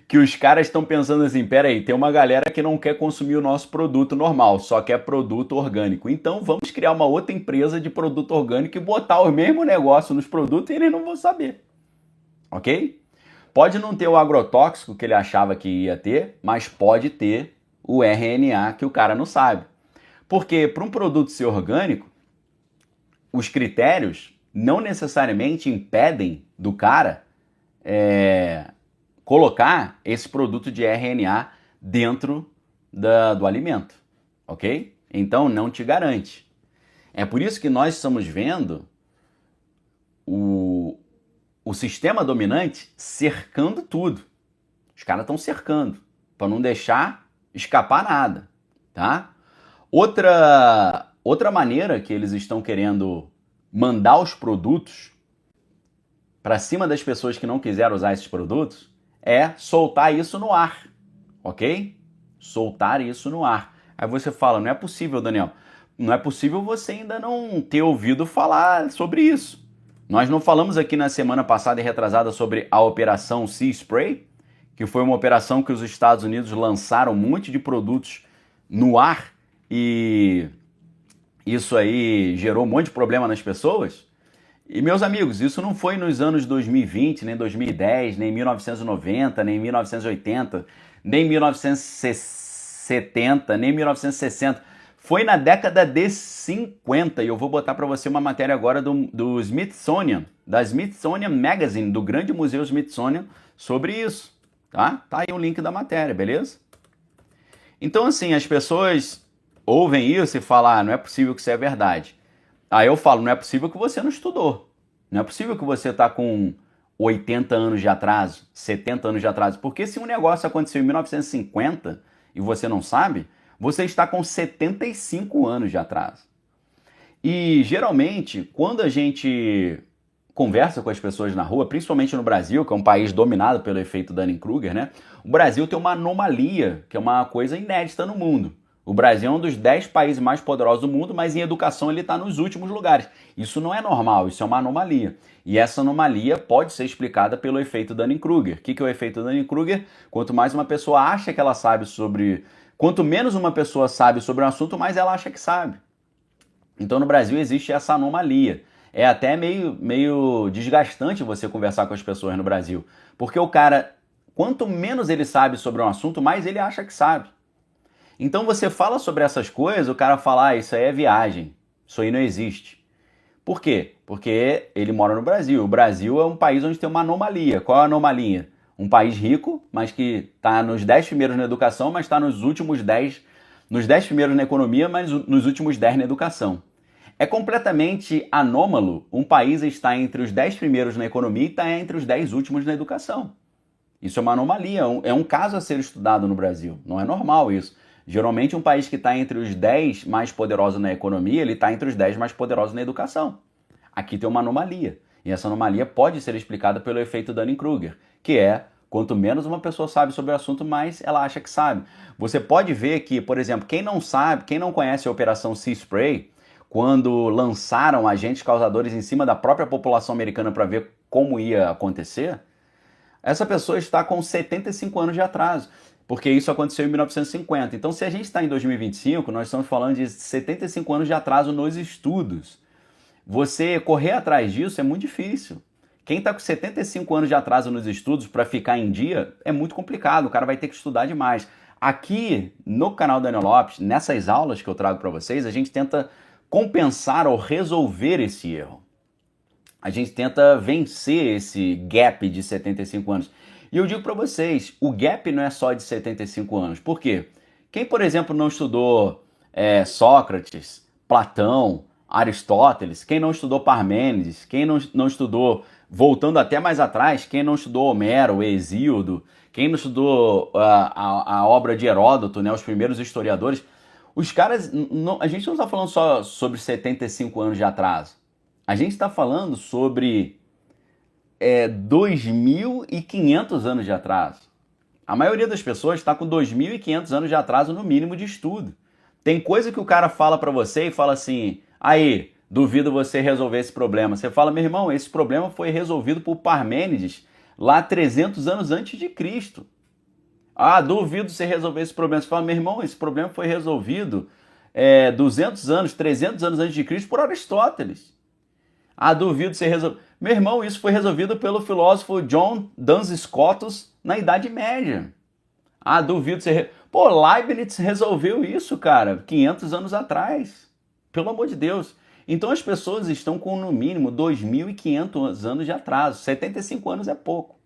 Que os caras estão pensando assim, peraí, tem uma galera que não quer consumir o nosso produto normal, só quer produto orgânico. Então vamos criar uma outra empresa de produto orgânico e botar o mesmo negócio nos produtos e eles não vão saber. Ok? Pode não ter o agrotóxico que ele achava que ia ter, mas pode ter o RNA que o cara não sabe. Porque para um produto ser orgânico, os critérios não necessariamente impedem do cara colocar esse produto de RNA dentro do alimento, ok? Então não te garante. É por isso que nós estamos vendo o sistema dominante cercando tudo. Os caras estão cercando para não deixar escapar nada, tá? Outra maneira que eles estão querendo mandar os produtos para cima das pessoas que não quiseram usar esses produtos é soltar isso no ar, ok? Soltar isso no ar. Aí você fala, não é possível, Daniel. Não é possível você ainda não ter ouvido falar sobre isso. Nós não falamos aqui na semana passada e retrasada sobre a Operação Sea Spray, que foi uma operação que os Estados Unidos lançaram um monte de produtos no ar e isso aí gerou um monte de problema nas pessoas? E, meus amigos, isso não foi nos anos 2020, nem 2010, nem 1990, nem 1980, nem 1970, nem 1960. Foi na década de 50. E eu vou botar para você uma matéria agora do Smithsonian, da Smithsonian Magazine, do grande museu Smithsonian, sobre isso. Tá? Tá aí o link da matéria, beleza? Então, assim, as pessoas ouvem isso e falam, não é possível que isso é verdade. Aí eu falo, não é possível que você não estudou. Não é possível que você está com 80 anos de atraso, 70 anos de atraso. Porque se um negócio aconteceu em 1950 e você não sabe, você está com 75 anos de atraso. E geralmente, quando a gente conversa com as pessoas na rua, principalmente no Brasil, que é um país dominado pelo efeito Dunning-Kruger, né? O Brasil tem uma anomalia, que é uma coisa inédita no mundo. O Brasil é um dos 10 países mais poderosos do mundo, mas em educação ele está nos últimos lugares. Isso não é normal, isso é uma anomalia. E essa anomalia pode ser explicada pelo efeito Dunning-Kruger. O que é o efeito Dunning-Kruger? Quanto mais uma pessoa acha que ela sabe sobre... Quanto menos uma pessoa sabe sobre um assunto, mais ela acha que sabe. Então no Brasil existe essa anomalia. É até meio desgastante você conversar com as pessoas no Brasil. Porque o cara, quanto menos ele sabe sobre um assunto, mais ele acha que sabe. Então você fala sobre essas coisas, o cara fala, isso aí é viagem, isso aí não existe. Por quê? Porque ele mora no Brasil. O Brasil é um país onde tem uma anomalia. Qual é a anomalia? Um país rico, mas que está nos 10 primeiros na educação, mas está nos últimos 10, nos 10 primeiros na economia, mas nos últimos 10 na educação. É completamente anômalo um país estar entre os 10 primeiros na economia e estar entre os 10 últimos na educação. Isso é uma anomalia, é um caso a ser estudado no Brasil. Não é normal isso. Geralmente um país que está entre os 10 mais poderosos na economia, ele está entre os 10 mais poderosos na educação. Aqui tem uma anomalia. E essa anomalia pode ser explicada pelo efeito Dunning-Kruger, que é, quanto menos uma pessoa sabe sobre o assunto, mais ela acha que sabe. Você pode ver que, por exemplo, quem não sabe, quem não conhece a Operação Sea Spray, quando lançaram agentes causadores em cima da própria população americana para ver como ia acontecer, essa pessoa está com 75 anos de atraso. Porque isso aconteceu em 1950. Então, se a gente está em 2025, nós estamos falando de 75 anos de atraso nos estudos. Você correr atrás disso é muito difícil. Quem está com 75 anos de atraso nos estudos para ficar em dia é muito complicado. O cara vai ter que estudar demais. Aqui no canal Daniel Lopes, nessas aulas que eu trago para vocês, a gente tenta compensar ou resolver esse erro. A gente tenta vencer esse gap de 75 anos. E eu digo para vocês, o gap não é só de 75 anos. Por quê? Quem, por exemplo, não estudou Sócrates, Platão, Aristóteles, quem não estudou Parmênides, quem não estudou, voltando até mais atrás, quem não estudou Homero, Hesíodo, quem não estudou a obra de Heródoto, né, os primeiros historiadores, os caras, a gente não está falando só sobre 75 anos de atraso. A gente está falando sobre 2.500 anos de atraso. A maioria das pessoas está com 2.500 anos de atraso no mínimo de estudo. Tem coisa que o cara fala para você e fala assim, aí, duvido você resolver esse problema. Você fala, meu irmão, esse problema foi resolvido por Parmênides lá 300 anos antes de Cristo. Ah, duvido você resolver esse problema. Você fala, meu irmão, esse problema foi resolvido 200 anos, 300 anos antes de Cristo por Aristóteles. Ah, duvido você resolver. Meu irmão, isso foi resolvido pelo filósofo John Duns Scotus na Idade Média. Ah, duvido você... Pô, Leibniz resolveu isso, cara, 500 anos atrás. Pelo amor de Deus. Então as pessoas estão com, no mínimo, 2.500 anos de atraso. 75 anos é pouco.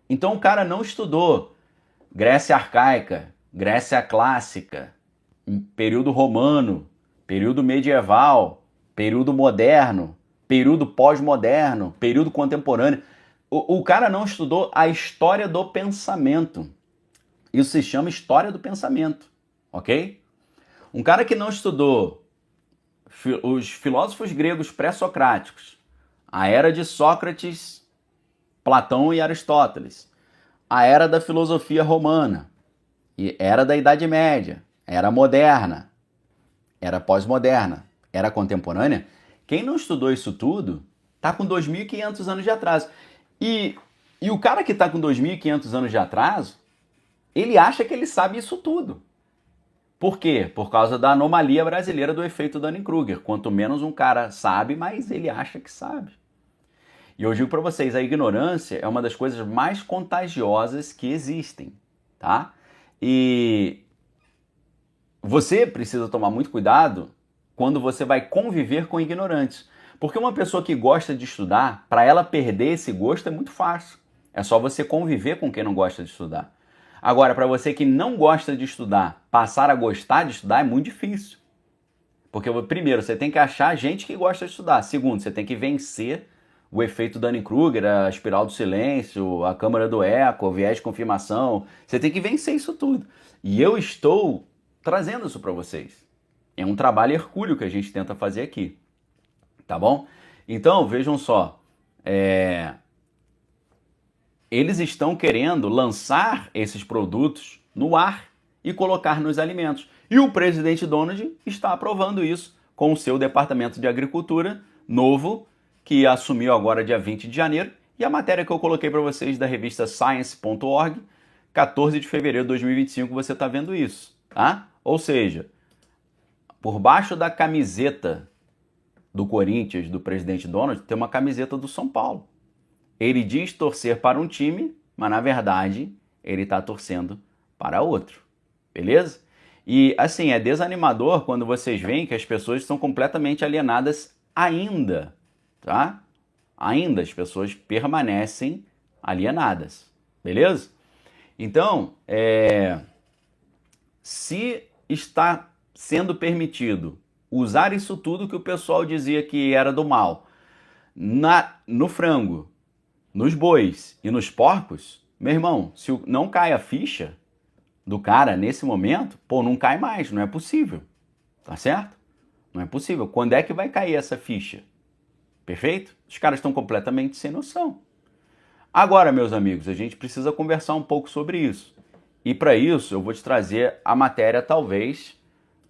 Então o cara não estudou Grécia Arcaica, Grécia Clássica, período romano, período medieval, período moderno, período pós-moderno, período contemporâneo. O cara não estudou a história do pensamento. Isso se chama história do pensamento, ok? Um cara que não estudou os filósofos gregos pré-socráticos, a era de Sócrates, Platão e Aristóteles, a era da filosofia romana, e era da Idade Média, era moderna, era pós-moderna, era contemporânea. Quem não estudou isso tudo está com 2.500 anos de atraso. E o cara que está com 2.500 anos de atraso, ele acha que ele sabe isso tudo. Por quê? Por causa da anomalia brasileira do efeito Dunning-Kruger. Quanto menos um cara sabe, mais ele acha que sabe. E eu digo para vocês, a ignorância é uma das coisas mais contagiosas que existem, tá? E você precisa tomar muito cuidado quando você vai conviver com ignorantes. Porque uma pessoa que gosta de estudar, para ela perder esse gosto é muito fácil. É só você conviver com quem não gosta de estudar. Agora, para você que não gosta de estudar, passar a gostar de estudar é muito difícil. Porque, primeiro, você tem que achar gente que gosta de estudar. Segundo, você tem que vencer o efeito Dunning-Kruger, a espiral do silêncio, a câmara do eco, o viés de confirmação. Você tem que vencer isso tudo. E eu estou trazendo isso para vocês. É um trabalho hercúleo que a gente tenta fazer aqui. Tá bom? Então, vejam só. Eles estão querendo lançar esses produtos no ar e colocar nos alimentos. E o presidente Donald está aprovando isso com o seu Departamento de Agricultura novo, que assumiu agora dia 20 de janeiro. E a matéria que eu coloquei para vocês da revista Science.org, 14 de fevereiro de 2025, você está vendo isso. Tá? Ou seja, por baixo da camiseta do Corinthians, do presidente Donald, tem uma camiseta do São Paulo. Ele diz torcer para um time, mas na verdade ele está torcendo para outro. Beleza? E assim, é desanimador quando vocês veem que as pessoas estão completamente alienadas ainda, tá? Ainda as pessoas permanecem alienadas. Beleza? Então, se está sendo permitido usar isso tudo que o pessoal dizia que era do mal no frango, nos bois e nos porcos, meu irmão, se não cai a ficha do cara nesse momento, pô, não cai mais, não é possível. Tá certo? Não é possível. Quando é que vai cair essa ficha? Perfeito? Os caras estão completamente sem noção. Agora, meus amigos, a gente precisa conversar um pouco sobre isso. E para isso, eu vou te trazer a matéria talvez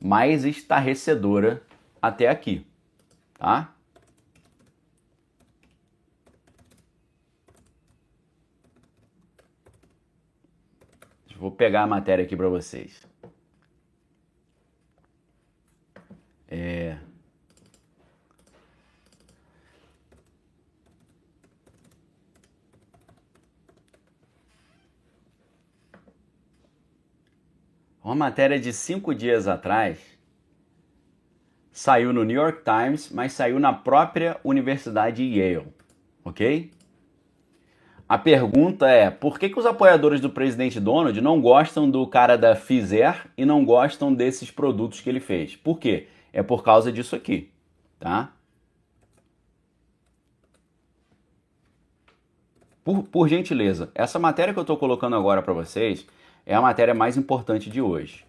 mais estarrecedora até aqui, tá? Vou pegar a matéria aqui para vocês. Uma matéria de 5 dias atrás saiu no New York Times, mas saiu na própria Universidade Yale, ok? A pergunta é, por que os apoiadores do presidente Donald não gostam do cara da Pfizer e não gostam desses produtos que ele fez? Por quê? É por causa disso aqui, tá? Por gentileza, essa matéria que eu estou colocando agora para vocês é a matéria mais importante de hoje.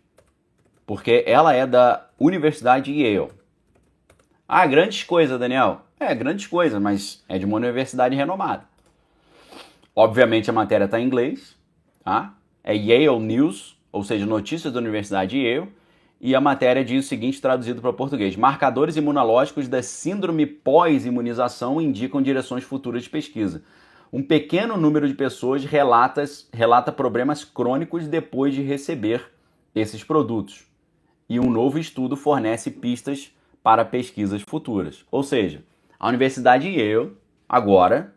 Porque ela é da Universidade Yale. Ah, grandes coisas, Daniel. Grandes coisas, mas é de uma universidade renomada. Obviamente a matéria está em inglês, tá? é Yale News, ou seja, notícias da Universidade de Yale, e a matéria diz o seguinte, traduzido para português: marcadores imunológicos da síndrome pós-imunização indicam direções futuras de pesquisa. Um pequeno número de pessoas relata problemas crônicos depois de receber esses produtos. E um novo estudo fornece pistas para pesquisas futuras. Ou seja, a Universidade de Yale, agora,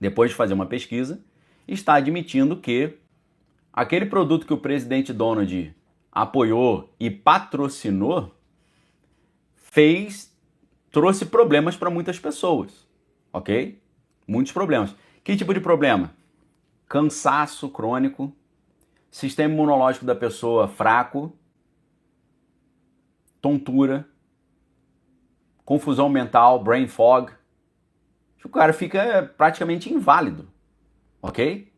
depois de fazer uma pesquisa, está admitindo que aquele produto que o presidente Donald apoiou e patrocinou trouxe problemas para muitas pessoas, ok? Muitos problemas. Que tipo de problema? Cansaço crônico, sistema imunológico da pessoa fraco, tontura, confusão mental, brain fog. O cara fica praticamente inválido, ok?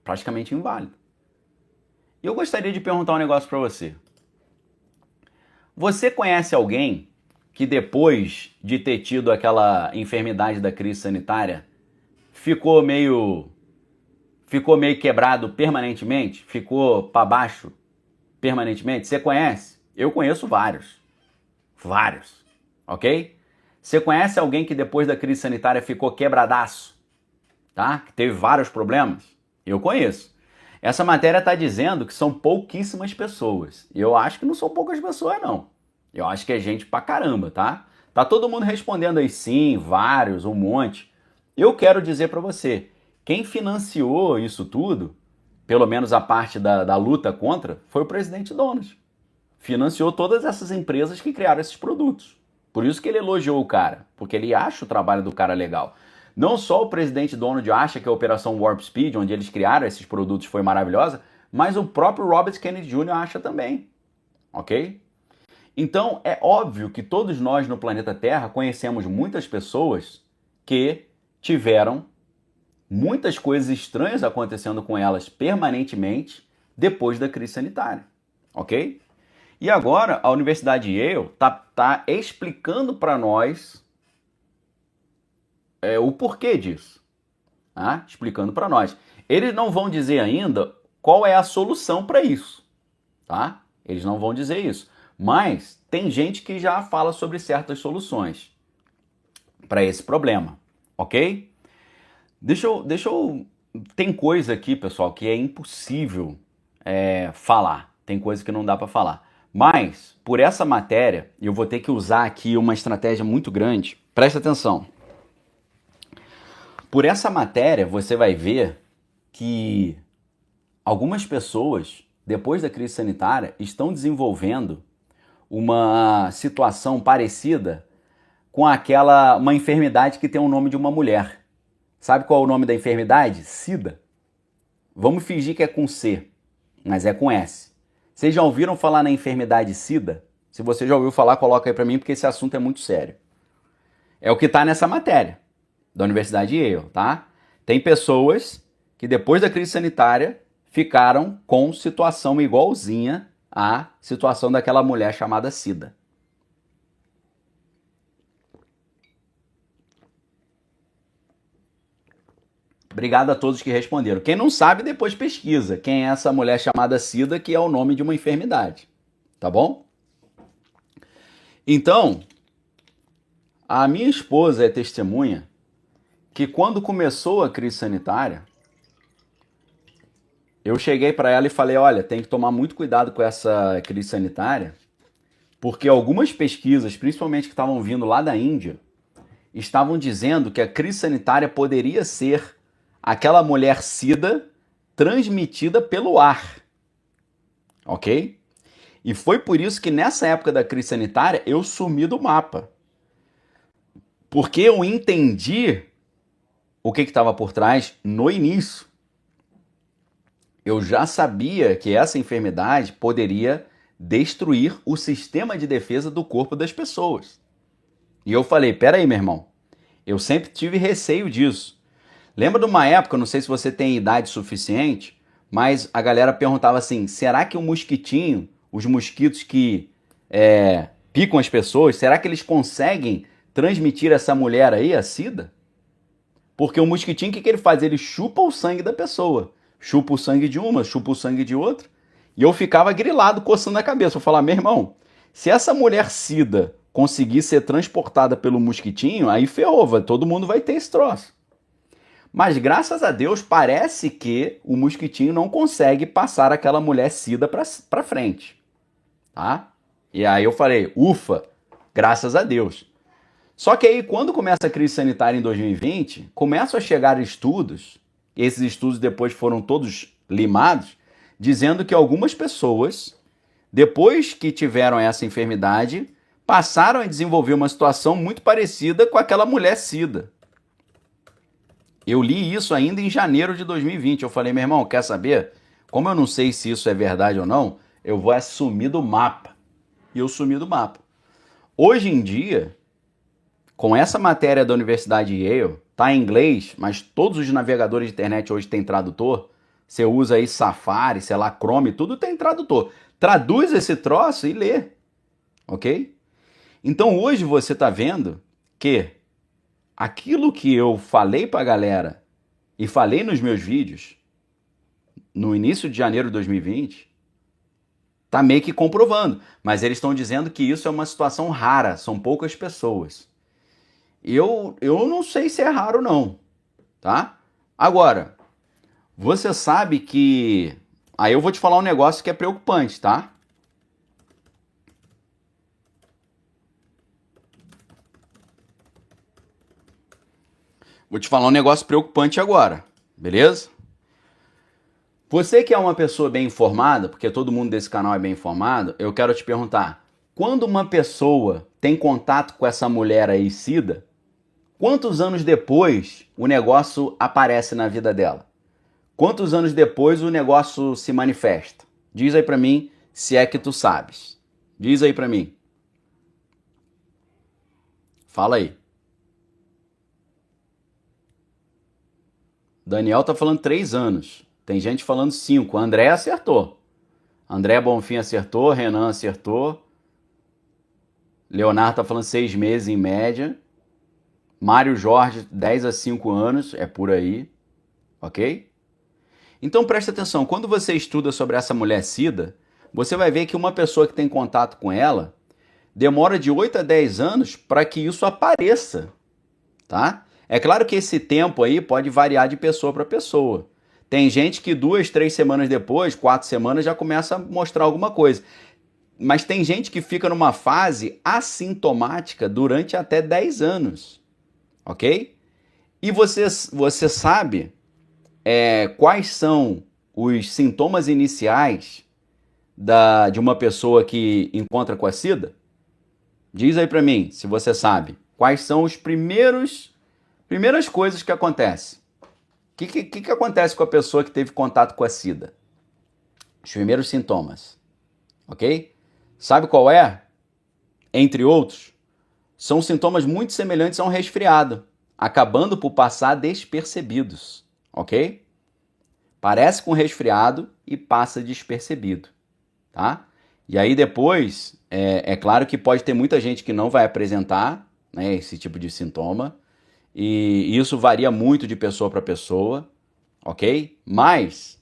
Praticamente inválido. E eu gostaria de perguntar um negócio para você. Você conhece alguém que depois de ter tido aquela enfermidade da crise sanitária ficou meio quebrado permanentemente? Ficou para baixo permanentemente? Você conhece? Eu conheço vários. Vários. Ok? Você conhece alguém que depois da crise sanitária ficou quebradaço? Tá? Que teve vários problemas? Eu conheço. Essa matéria está dizendo que são pouquíssimas pessoas. E eu acho que não são poucas pessoas, não. Eu acho que é gente pra caramba, tá? Tá todo mundo respondendo aí sim, vários, um monte. Eu quero dizer para você, quem financiou isso tudo, pelo menos a parte da luta contra, foi o presidente Donald. Financiou todas essas empresas que criaram esses produtos. Por isso que ele elogiou o cara, porque ele acha o trabalho do cara legal. Não só o presidente Donald acha que a Operação Warp Speed, onde eles criaram esses produtos, foi maravilhosa, mas o próprio Robert Kennedy Jr. acha também, ok? Então, é óbvio que todos nós no planeta Terra conhecemos muitas pessoas que tiveram muitas coisas estranhas acontecendo com elas permanentemente depois da crise sanitária, ok? E agora a Universidade de Yale tá explicando para nós o porquê disso, tá? Explicando para nós. Eles não vão dizer ainda qual é a solução para isso, tá? Eles não vão dizer isso. Mas tem gente que já fala sobre certas soluções para esse problema, ok? Tem coisa aqui, pessoal, que é impossível falar. Tem coisa que não dá para falar. Mas, por essa matéria, eu vou ter que usar aqui uma estratégia muito grande. Presta atenção. Por essa matéria, você vai ver que algumas pessoas, depois da crise sanitária, estão desenvolvendo uma situação parecida com uma enfermidade que tem o nome de uma mulher. Sabe qual é o nome da enfermidade? SIDA. Vamos fingir que é com C, mas é com S. Vocês já ouviram falar na enfermidade SIDA? Se você já ouviu falar, coloca aí pra mim, porque esse assunto é muito sério. É o que tá nessa matéria da Universidade de Yale, tá? Tem pessoas que depois da crise sanitária ficaram com situação igualzinha à situação daquela mulher chamada SIDA. Obrigado a todos que responderam. Quem não sabe, depois pesquisa quem é essa mulher chamada SIDA, que é o nome de uma enfermidade. Tá bom? Então, a minha esposa é testemunha que quando começou a crise sanitária, eu cheguei para ela e falei, olha, tem que tomar muito cuidado com essa crise sanitária, porque algumas pesquisas, principalmente que estavam vindo lá da Índia, estavam dizendo que a crise sanitária poderia ser aquela mulher SIDA transmitida pelo ar, ok? E foi por isso que nessa época da crise sanitária eu sumi do mapa, porque eu entendi o que estava por trás no início. Eu já sabia que essa enfermidade poderia destruir o sistema de defesa do corpo das pessoas. E eu falei, peraí, meu irmão, eu sempre tive receio disso. Lembra de uma época, não sei se você tem idade suficiente, mas a galera perguntava assim, será que o mosquitinho, os mosquitos que picam as pessoas, será que eles conseguem transmitir essa mulher aí, a SIDA? Porque o mosquitinho, o que ele faz? Ele chupa o sangue da pessoa. chupa o sangue de uma, chupa o sangue de outra. E eu ficava grilado, coçando a cabeça. Eu falava, meu irmão, se essa mulher sida conseguir ser transportada pelo mosquitinho, aí ferrou, todo mundo vai ter esse troço. Mas graças a Deus parece que o mosquitinho não consegue passar aquela mulher sida para frente, tá? E aí eu falei, ufa, graças a Deus. Só que aí quando começa a crise sanitária em 2020, começam a chegar estudos, esses estudos depois foram todos limados, dizendo que algumas pessoas, depois que tiveram essa enfermidade, passaram a desenvolver uma situação muito parecida com aquela mulher sida. Eu li isso ainda em janeiro de 2020. Eu falei, meu irmão, quer saber? Como eu não sei se isso é verdade ou não, eu vou sumir do mapa. E eu sumi do mapa. Hoje em dia, com essa matéria da Universidade Yale, tá em inglês, mas todos os navegadores de internet hoje têm tradutor. Você usa aí Safari, sei lá, Chrome, tudo tem tradutor. Traduz esse troço e lê, ok? Então hoje você tá vendo que aquilo que eu falei pra galera e falei nos meus vídeos no início de janeiro de 2020, tá meio que comprovando. Mas eles estão dizendo que isso é uma situação rara, são poucas pessoas. Eu não sei se é raro não, tá? Agora, você sabe que... Aí eu vou te falar um negócio que é preocupante, tá? Vou te falar um negócio preocupante agora, beleza? Você que é uma pessoa bem informada, porque todo mundo desse canal é bem informado, eu quero te perguntar, quando uma pessoa tem contato com essa mulher aí, sida, quantos anos depois o negócio aparece na vida dela? Quantos anos depois o negócio se manifesta? Diz aí pra mim, se é que tu sabes. Diz aí pra mim. Fala aí. Daniel tá falando 3 anos. Tem gente falando 5. André acertou. André Bonfim acertou. Renan acertou. Leonardo tá falando 6 meses em média. Mário Jorge, 10 a 5 anos. É por aí. Ok? Então presta atenção. Quando você estuda sobre essa mulher sida, você vai ver que uma pessoa que tem contato com ela demora de 8 a 10 anos para que isso apareça. Tá? É claro que esse tempo aí pode variar de pessoa para pessoa. Tem gente que 2, 3 semanas depois, 4 semanas, já começa a mostrar alguma coisa. Mas tem gente que fica numa fase assintomática durante até 10 anos. Ok? E você sabe quais são os sintomas iniciais de uma pessoa que encontra com a SIDA? Diz aí pra mim, se você sabe. Quais são os primeiras coisas que acontecem? O que acontece com a pessoa que teve contato com a SIDA? Os primeiros sintomas, ok? Sabe qual é? Entre outros, são sintomas muito semelhantes a um resfriado, acabando por passar despercebidos, ok? Parece com resfriado e passa despercebido, tá? E aí depois, é claro que pode ter muita gente que não vai apresentar, né, esse tipo de sintoma, e isso varia muito de pessoa para pessoa, ok? Mas,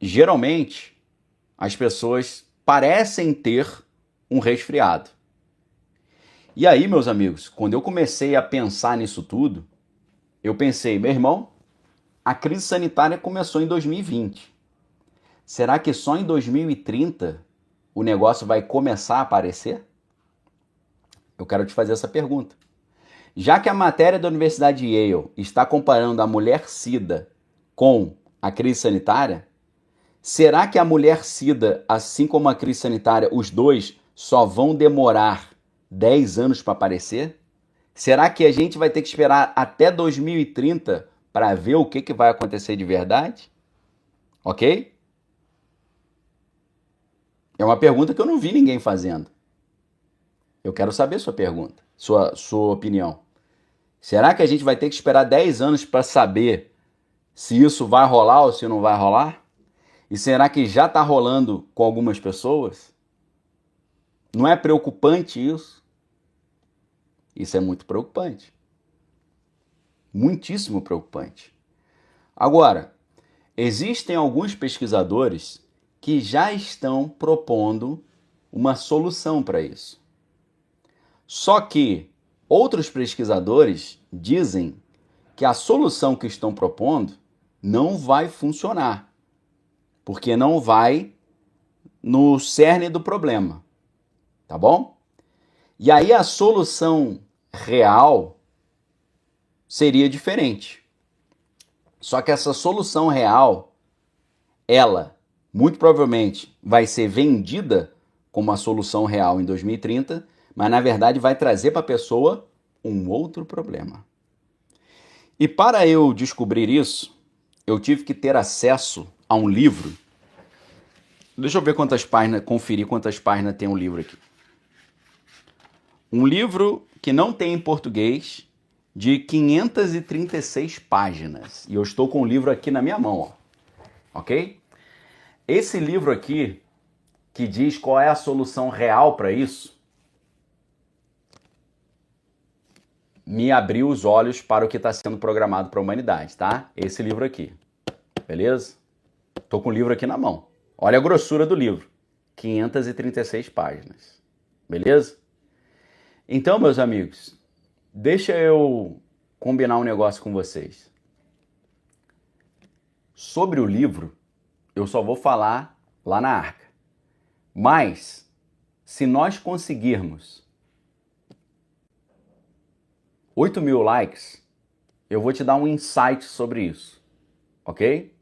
geralmente, as pessoas parecem ter um resfriado. E aí, meus amigos, quando eu comecei a pensar nisso tudo, eu pensei, meu irmão, a crise sanitária começou em 2020. Será que só em 2030 o negócio vai começar a aparecer? Eu quero te fazer essa pergunta. Já que a matéria da Universidade Yale está comparando a mulher sida com a crise sanitária, será que a mulher sida, assim como a crise sanitária, os dois só vão demorar 10 anos para aparecer? Será que a gente vai ter que esperar até 2030 para ver o que vai acontecer de verdade? Ok? É uma pergunta que eu não vi ninguém fazendo. Eu quero saber sua pergunta, sua opinião. Será que a gente vai ter que esperar 10 anos para saber se isso vai rolar ou se não vai rolar? E será que já está rolando com algumas pessoas? Não é preocupante isso? Isso é muito preocupante. Muitíssimo preocupante. Agora, existem alguns pesquisadores que já estão propondo uma solução para isso. Só que outros pesquisadores dizem que a solução que estão propondo não vai funcionar, porque não vai no cerne do problema, tá bom? E aí a solução real seria diferente. Só que essa solução real, ela muito provavelmente vai ser vendida como uma solução real em 2030, mas na verdade vai trazer para a pessoa um outro problema. E para eu descobrir isso, eu tive que ter acesso a um livro. Deixa eu ver quantas páginas, conferir quantas páginas tem um livro aqui. Um livro que não tem em português, de 536 páginas. E eu estou com o livro aqui na minha mão, ó. Ok? Esse livro aqui, que diz qual é a solução real para isso, me abriu os olhos para o que está sendo programado para a humanidade, tá? Esse livro aqui. Beleza? Tô com o livro aqui na mão. Olha a grossura do livro. 536 páginas. Beleza? Então, meus amigos, deixa eu combinar um negócio com vocês. Sobre o livro, eu só vou falar lá na Arca. Mas, se nós conseguirmos 8.000 likes, eu vou te dar um insight sobre isso. Ok?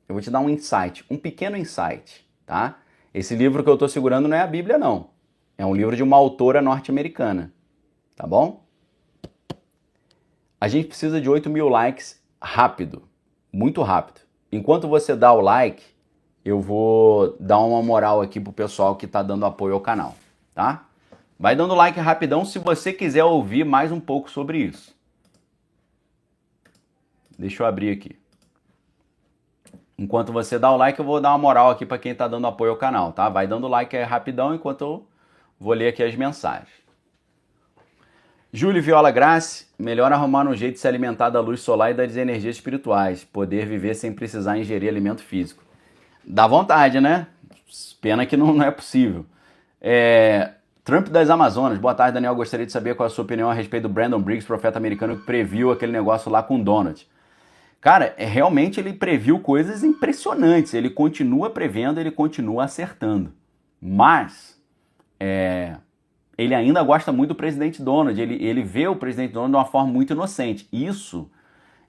Eu vou te dar um insight, um pequeno insight, tá? Esse livro que eu estou segurando não é a Bíblia, não. É um livro de uma autora norte-americana, tá bom? A gente precisa de 8.000 likes rápido, muito rápido. Enquanto você dá o like, eu vou dar uma moral aqui pro pessoal que tá dando apoio ao canal, tá? Vai dando like rapidão se você quiser ouvir mais um pouco sobre isso. Deixa eu abrir aqui. Enquanto você dá o like, eu vou dar uma moral aqui para quem tá dando apoio ao canal, tá? Vai dando like aí rapidão enquanto eu vou ler aqui as mensagens. Júlio Viola Grace, melhor arrumar um jeito de se alimentar da luz solar e das energias espirituais. Poder viver sem precisar ingerir alimento físico. Dá vontade, né? Pena que não é possível. Trump das Amazonas. Boa tarde, Daniel. Gostaria de saber qual é a sua opinião a respeito do Brandon Briggs, profeta americano que previu aquele negócio lá com Donald. Cara, realmente ele previu coisas impressionantes. Ele continua prevendo, ele continua acertando. Mas, ele ainda gosta muito do presidente Donald. Ele vê o presidente Donald de uma forma muito inocente. Isso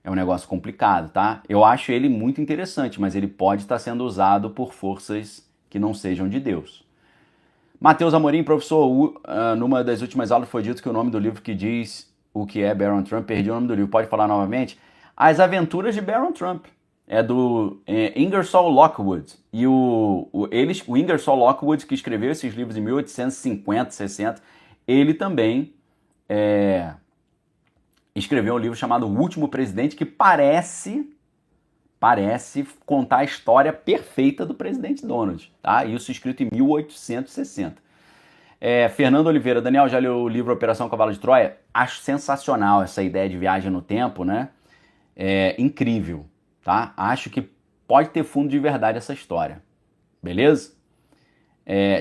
é um negócio complicado, tá? Eu acho ele muito interessante, mas ele pode estar sendo usado por forças que não sejam de Deus. Matheus Amorim, professor, numa das últimas aulas foi dito que o nome do livro que diz o que é Barron Trump, perdi o nome do livro, pode falar novamente? As Aventuras de Barron Trump. É do Ingersoll Lockwood. E o Ingersoll Lockwood, que escreveu esses livros em 1850, 60, ele também escreveu um livro chamado O Último Presidente, que parece contar a história perfeita do presidente Donald. Tá? Isso escrito em 1860. Fernando Oliveira, Daniel, já leu o livro Operação Cavalo de Troia? Acho sensacional essa ideia de viagem no tempo, né? Incrível, tá? Acho que pode ter fundo de verdade essa história, beleza?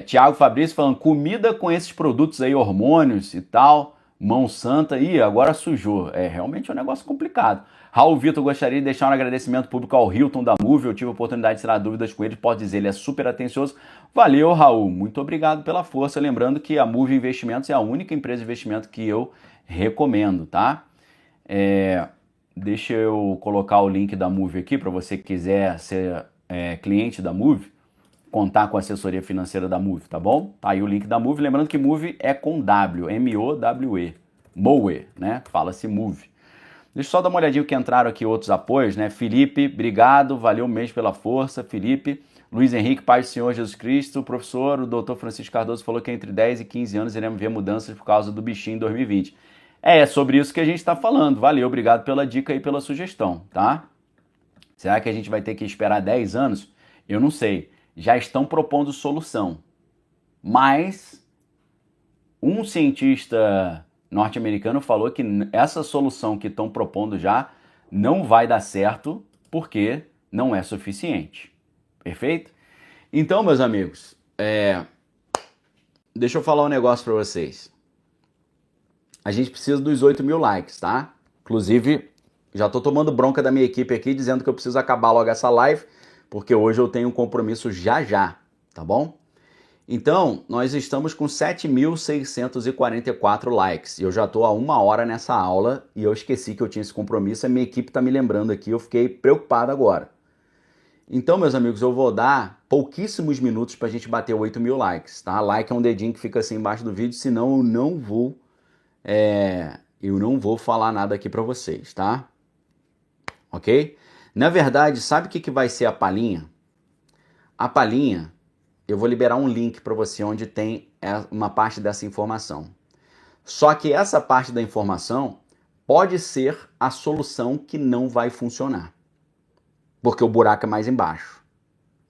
Tiago Fabrício falando, comida com esses produtos aí, hormônios e tal, mão santa, agora sujou. Realmente é um negócio complicado. Raul Vitor, gostaria de deixar um agradecimento público ao Hilton da Move, eu tive a oportunidade de tirar dúvidas com ele, pode dizer, ele é super atencioso. Valeu, Raul, muito obrigado pela força, lembrando que a Move Investimentos é a única empresa de investimento que eu recomendo, tá? Deixa eu colocar o link da Move aqui para você que quiser ser cliente da Move, contar com a assessoria financeira da Move, tá bom? Tá aí o link da Move, lembrando que Move é com W, M-O-W-E, Moe, né? Fala-se Move. Deixa eu só dar uma olhadinha que entraram aqui outros apoios, né? Felipe, obrigado, valeu mesmo pela força, Felipe. Luiz Henrique, Pai do Senhor Jesus Cristo, professor, o doutor Francisco Cardoso falou que entre 10 e 15 anos iremos ver mudanças por causa do bichinho em 2020. É sobre isso que a gente está falando. Valeu, obrigado pela dica e pela sugestão, tá? Será que a gente vai ter que esperar 10 anos? Eu não sei. Já estão propondo solução. Mas um cientista norte-americano falou que essa solução que estão propondo já não vai dar certo porque não é suficiente. Perfeito? Então, meus amigos, deixa eu falar um negócio para vocês. A gente precisa dos 8.000 likes, tá? Inclusive, já tô tomando bronca da minha equipe aqui, dizendo que eu preciso acabar logo essa live, porque hoje eu tenho um compromisso já, tá bom? Então, nós estamos com 7.644 likes. Eu já tô há 1 hora nessa aula e eu esqueci que eu tinha esse compromisso. A minha equipe tá me lembrando aqui, eu fiquei preocupado agora. Então, meus amigos, eu vou dar pouquíssimos minutos pra gente bater 8.000 likes, tá? Like é um dedinho que fica assim embaixo do vídeo, senão eu não vou falar nada aqui pra vocês, tá? Ok? Na verdade, sabe o que vai ser a palhinha? A palhinha, eu vou liberar um link para você onde tem uma parte dessa informação. Só que essa parte da informação pode ser a solução que não vai funcionar. Porque o buraco é mais embaixo.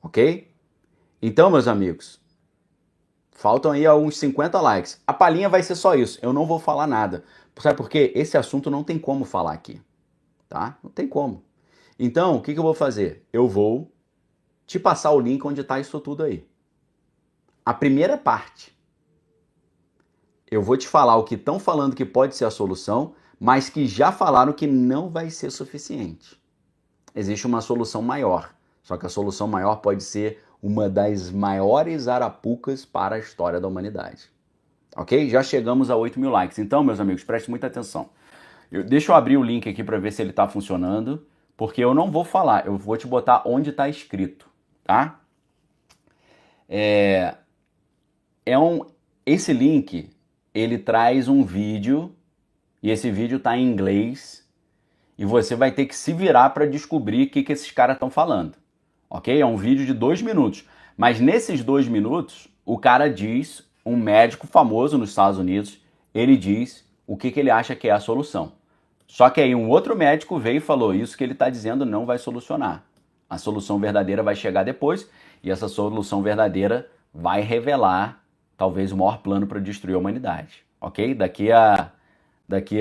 Ok? Então, meus amigos, faltam aí uns 50 likes. A palhinha vai ser só isso. Eu não vou falar nada. Sabe por quê? Esse assunto não tem como falar aqui. Tá? Não tem como. Então, o que eu vou fazer? Eu vou te passar o link onde está isso tudo aí. A primeira parte. Eu vou te falar o que estão falando que pode ser a solução, mas que já falaram que não vai ser suficiente. Existe uma solução maior. Só que a solução maior pode ser uma das maiores arapucas para a história da humanidade. Ok? Já chegamos a 8.000 likes. Então, meus amigos, prestem muita atenção. Deixa eu abrir o link aqui para ver se ele está funcionando, porque eu não vou falar, eu vou te botar onde está escrito, tá? Esse link, ele traz um vídeo, e esse vídeo está em inglês, e você vai ter que se virar para descobrir o que esses caras estão falando, ok? É um vídeo de 2 minutos, mas nesses 2 minutos, o cara diz, um médico famoso nos Estados Unidos, ele diz o que ele acha que é a solução. Só que aí um outro médico veio e falou, isso que ele está dizendo não vai solucionar. A solução verdadeira vai chegar depois, e essa solução verdadeira vai revelar talvez o maior plano para destruir a humanidade, ok? Daqui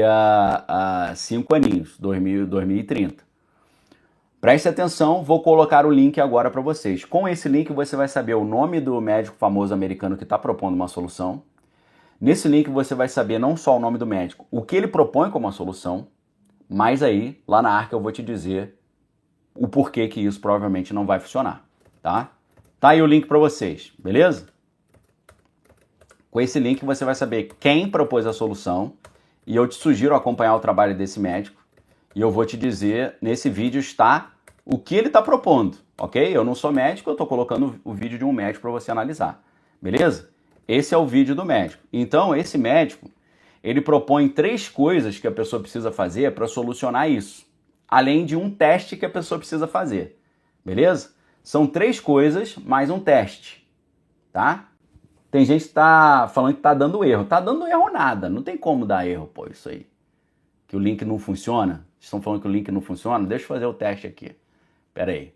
a 5 aninhos, 2030. Preste atenção, vou colocar o link agora para vocês. Com esse link você vai saber o nome do médico famoso americano que está propondo uma solução. Nesse link você vai saber não só o nome do médico, o que ele propõe como uma solução, mas aí, lá na Arca, eu vou te dizer o porquê que isso provavelmente não vai funcionar, tá? Tá aí o link para vocês, beleza? Com esse link você vai saber quem propôs a solução e eu te sugiro acompanhar o trabalho desse médico e eu vou te dizer, nesse vídeo está o que ele está propondo, ok? Eu não sou médico, eu estou colocando o vídeo de um médico para você analisar, beleza? Esse é o vídeo do médico. Então, esse médico, ele propõe 3 coisas que a pessoa precisa fazer para solucionar isso, além de um teste que a pessoa precisa fazer, beleza? São 3 coisas mais um teste, tá? Tem gente que tá falando que tá dando erro. Tá dando erro nada. Não tem como dar erro, pô, isso aí. Que o link não funciona. Estão falando que o link não funciona? Deixa eu fazer o teste aqui. Pera aí.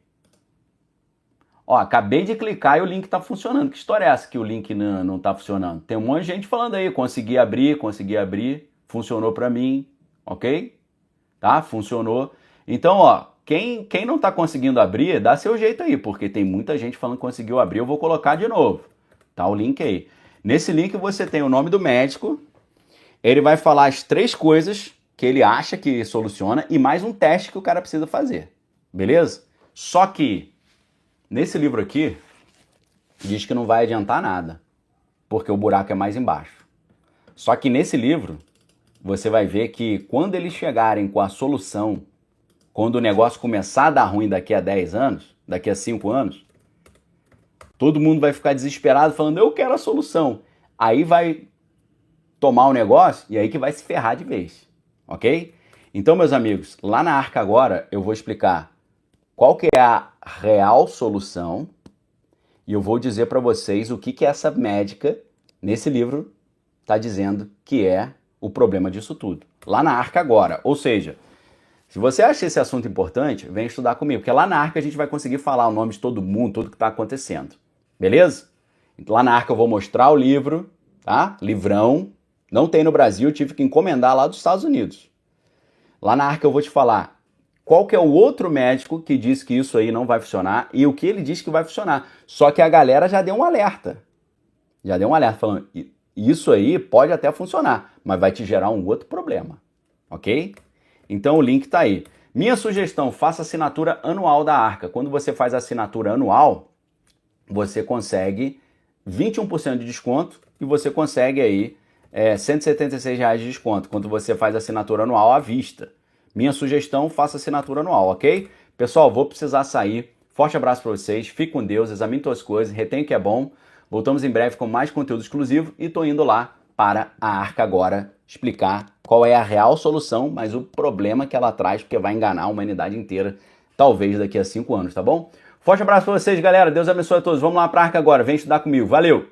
Ó, acabei de clicar e o link tá funcionando. Que história é essa que o link não tá funcionando? Tem um monte de gente falando aí. Consegui abrir. Funcionou pra mim. Ok? Tá? Funcionou. Então, ó, quem não tá conseguindo abrir, dá seu jeito aí. Porque tem muita gente falando que conseguiu abrir. Eu vou colocar de novo. Tá o link aí. Nesse link você tem o nome do médico, ele vai falar as 3 coisas que ele acha que soluciona e mais um teste que o cara precisa fazer, beleza? Só que nesse livro aqui diz que não vai adiantar nada, porque o buraco é mais embaixo. Só que nesse livro você vai ver que quando eles chegarem com a solução, quando o negócio começar a dar ruim daqui a 10 anos, daqui a 5 anos, todo mundo vai ficar desesperado falando, eu quero a solução. Aí vai tomar o negócio e aí que vai se ferrar de vez, ok? Então, meus amigos, lá na Arca agora eu vou explicar qual que é a real solução e eu vou dizer para vocês o que essa médica, nesse livro, está dizendo que é o problema disso tudo. Lá na Arca agora, ou seja, se você acha esse assunto importante, vem estudar comigo, porque lá na Arca a gente vai conseguir falar o nome de todo mundo, tudo que está acontecendo. Beleza? Lá na Arca eu vou mostrar o livro, tá? Livrão. Não tem no Brasil, tive que encomendar lá dos Estados Unidos. Lá na Arca eu vou te falar qual que é o outro médico que diz que isso aí não vai funcionar e o que ele diz que vai funcionar. Só que a galera já deu um alerta. Já deu um alerta falando, isso aí pode até funcionar, mas vai te gerar um outro problema, ok? Então o link tá aí. Minha sugestão, faça assinatura anual da Arca. Quando você faz a assinatura anual, você consegue 21% de desconto e você consegue aí R$ 176 de desconto quando você faz a assinatura anual à vista. Minha sugestão, faça assinatura anual, ok? Pessoal, vou precisar sair. Forte abraço para vocês, fique com Deus, examine suas coisas, retém o que é bom. Voltamos em breve com mais conteúdo exclusivo e tô indo lá para a Arca agora explicar qual é a real solução, mas o problema que ela traz, porque vai enganar a humanidade inteira, talvez daqui a 5 anos, tá bom? Forte abraço para vocês, galera. Deus abençoe a todos. Vamos lá para a Arca agora. Vem estudar comigo. Valeu!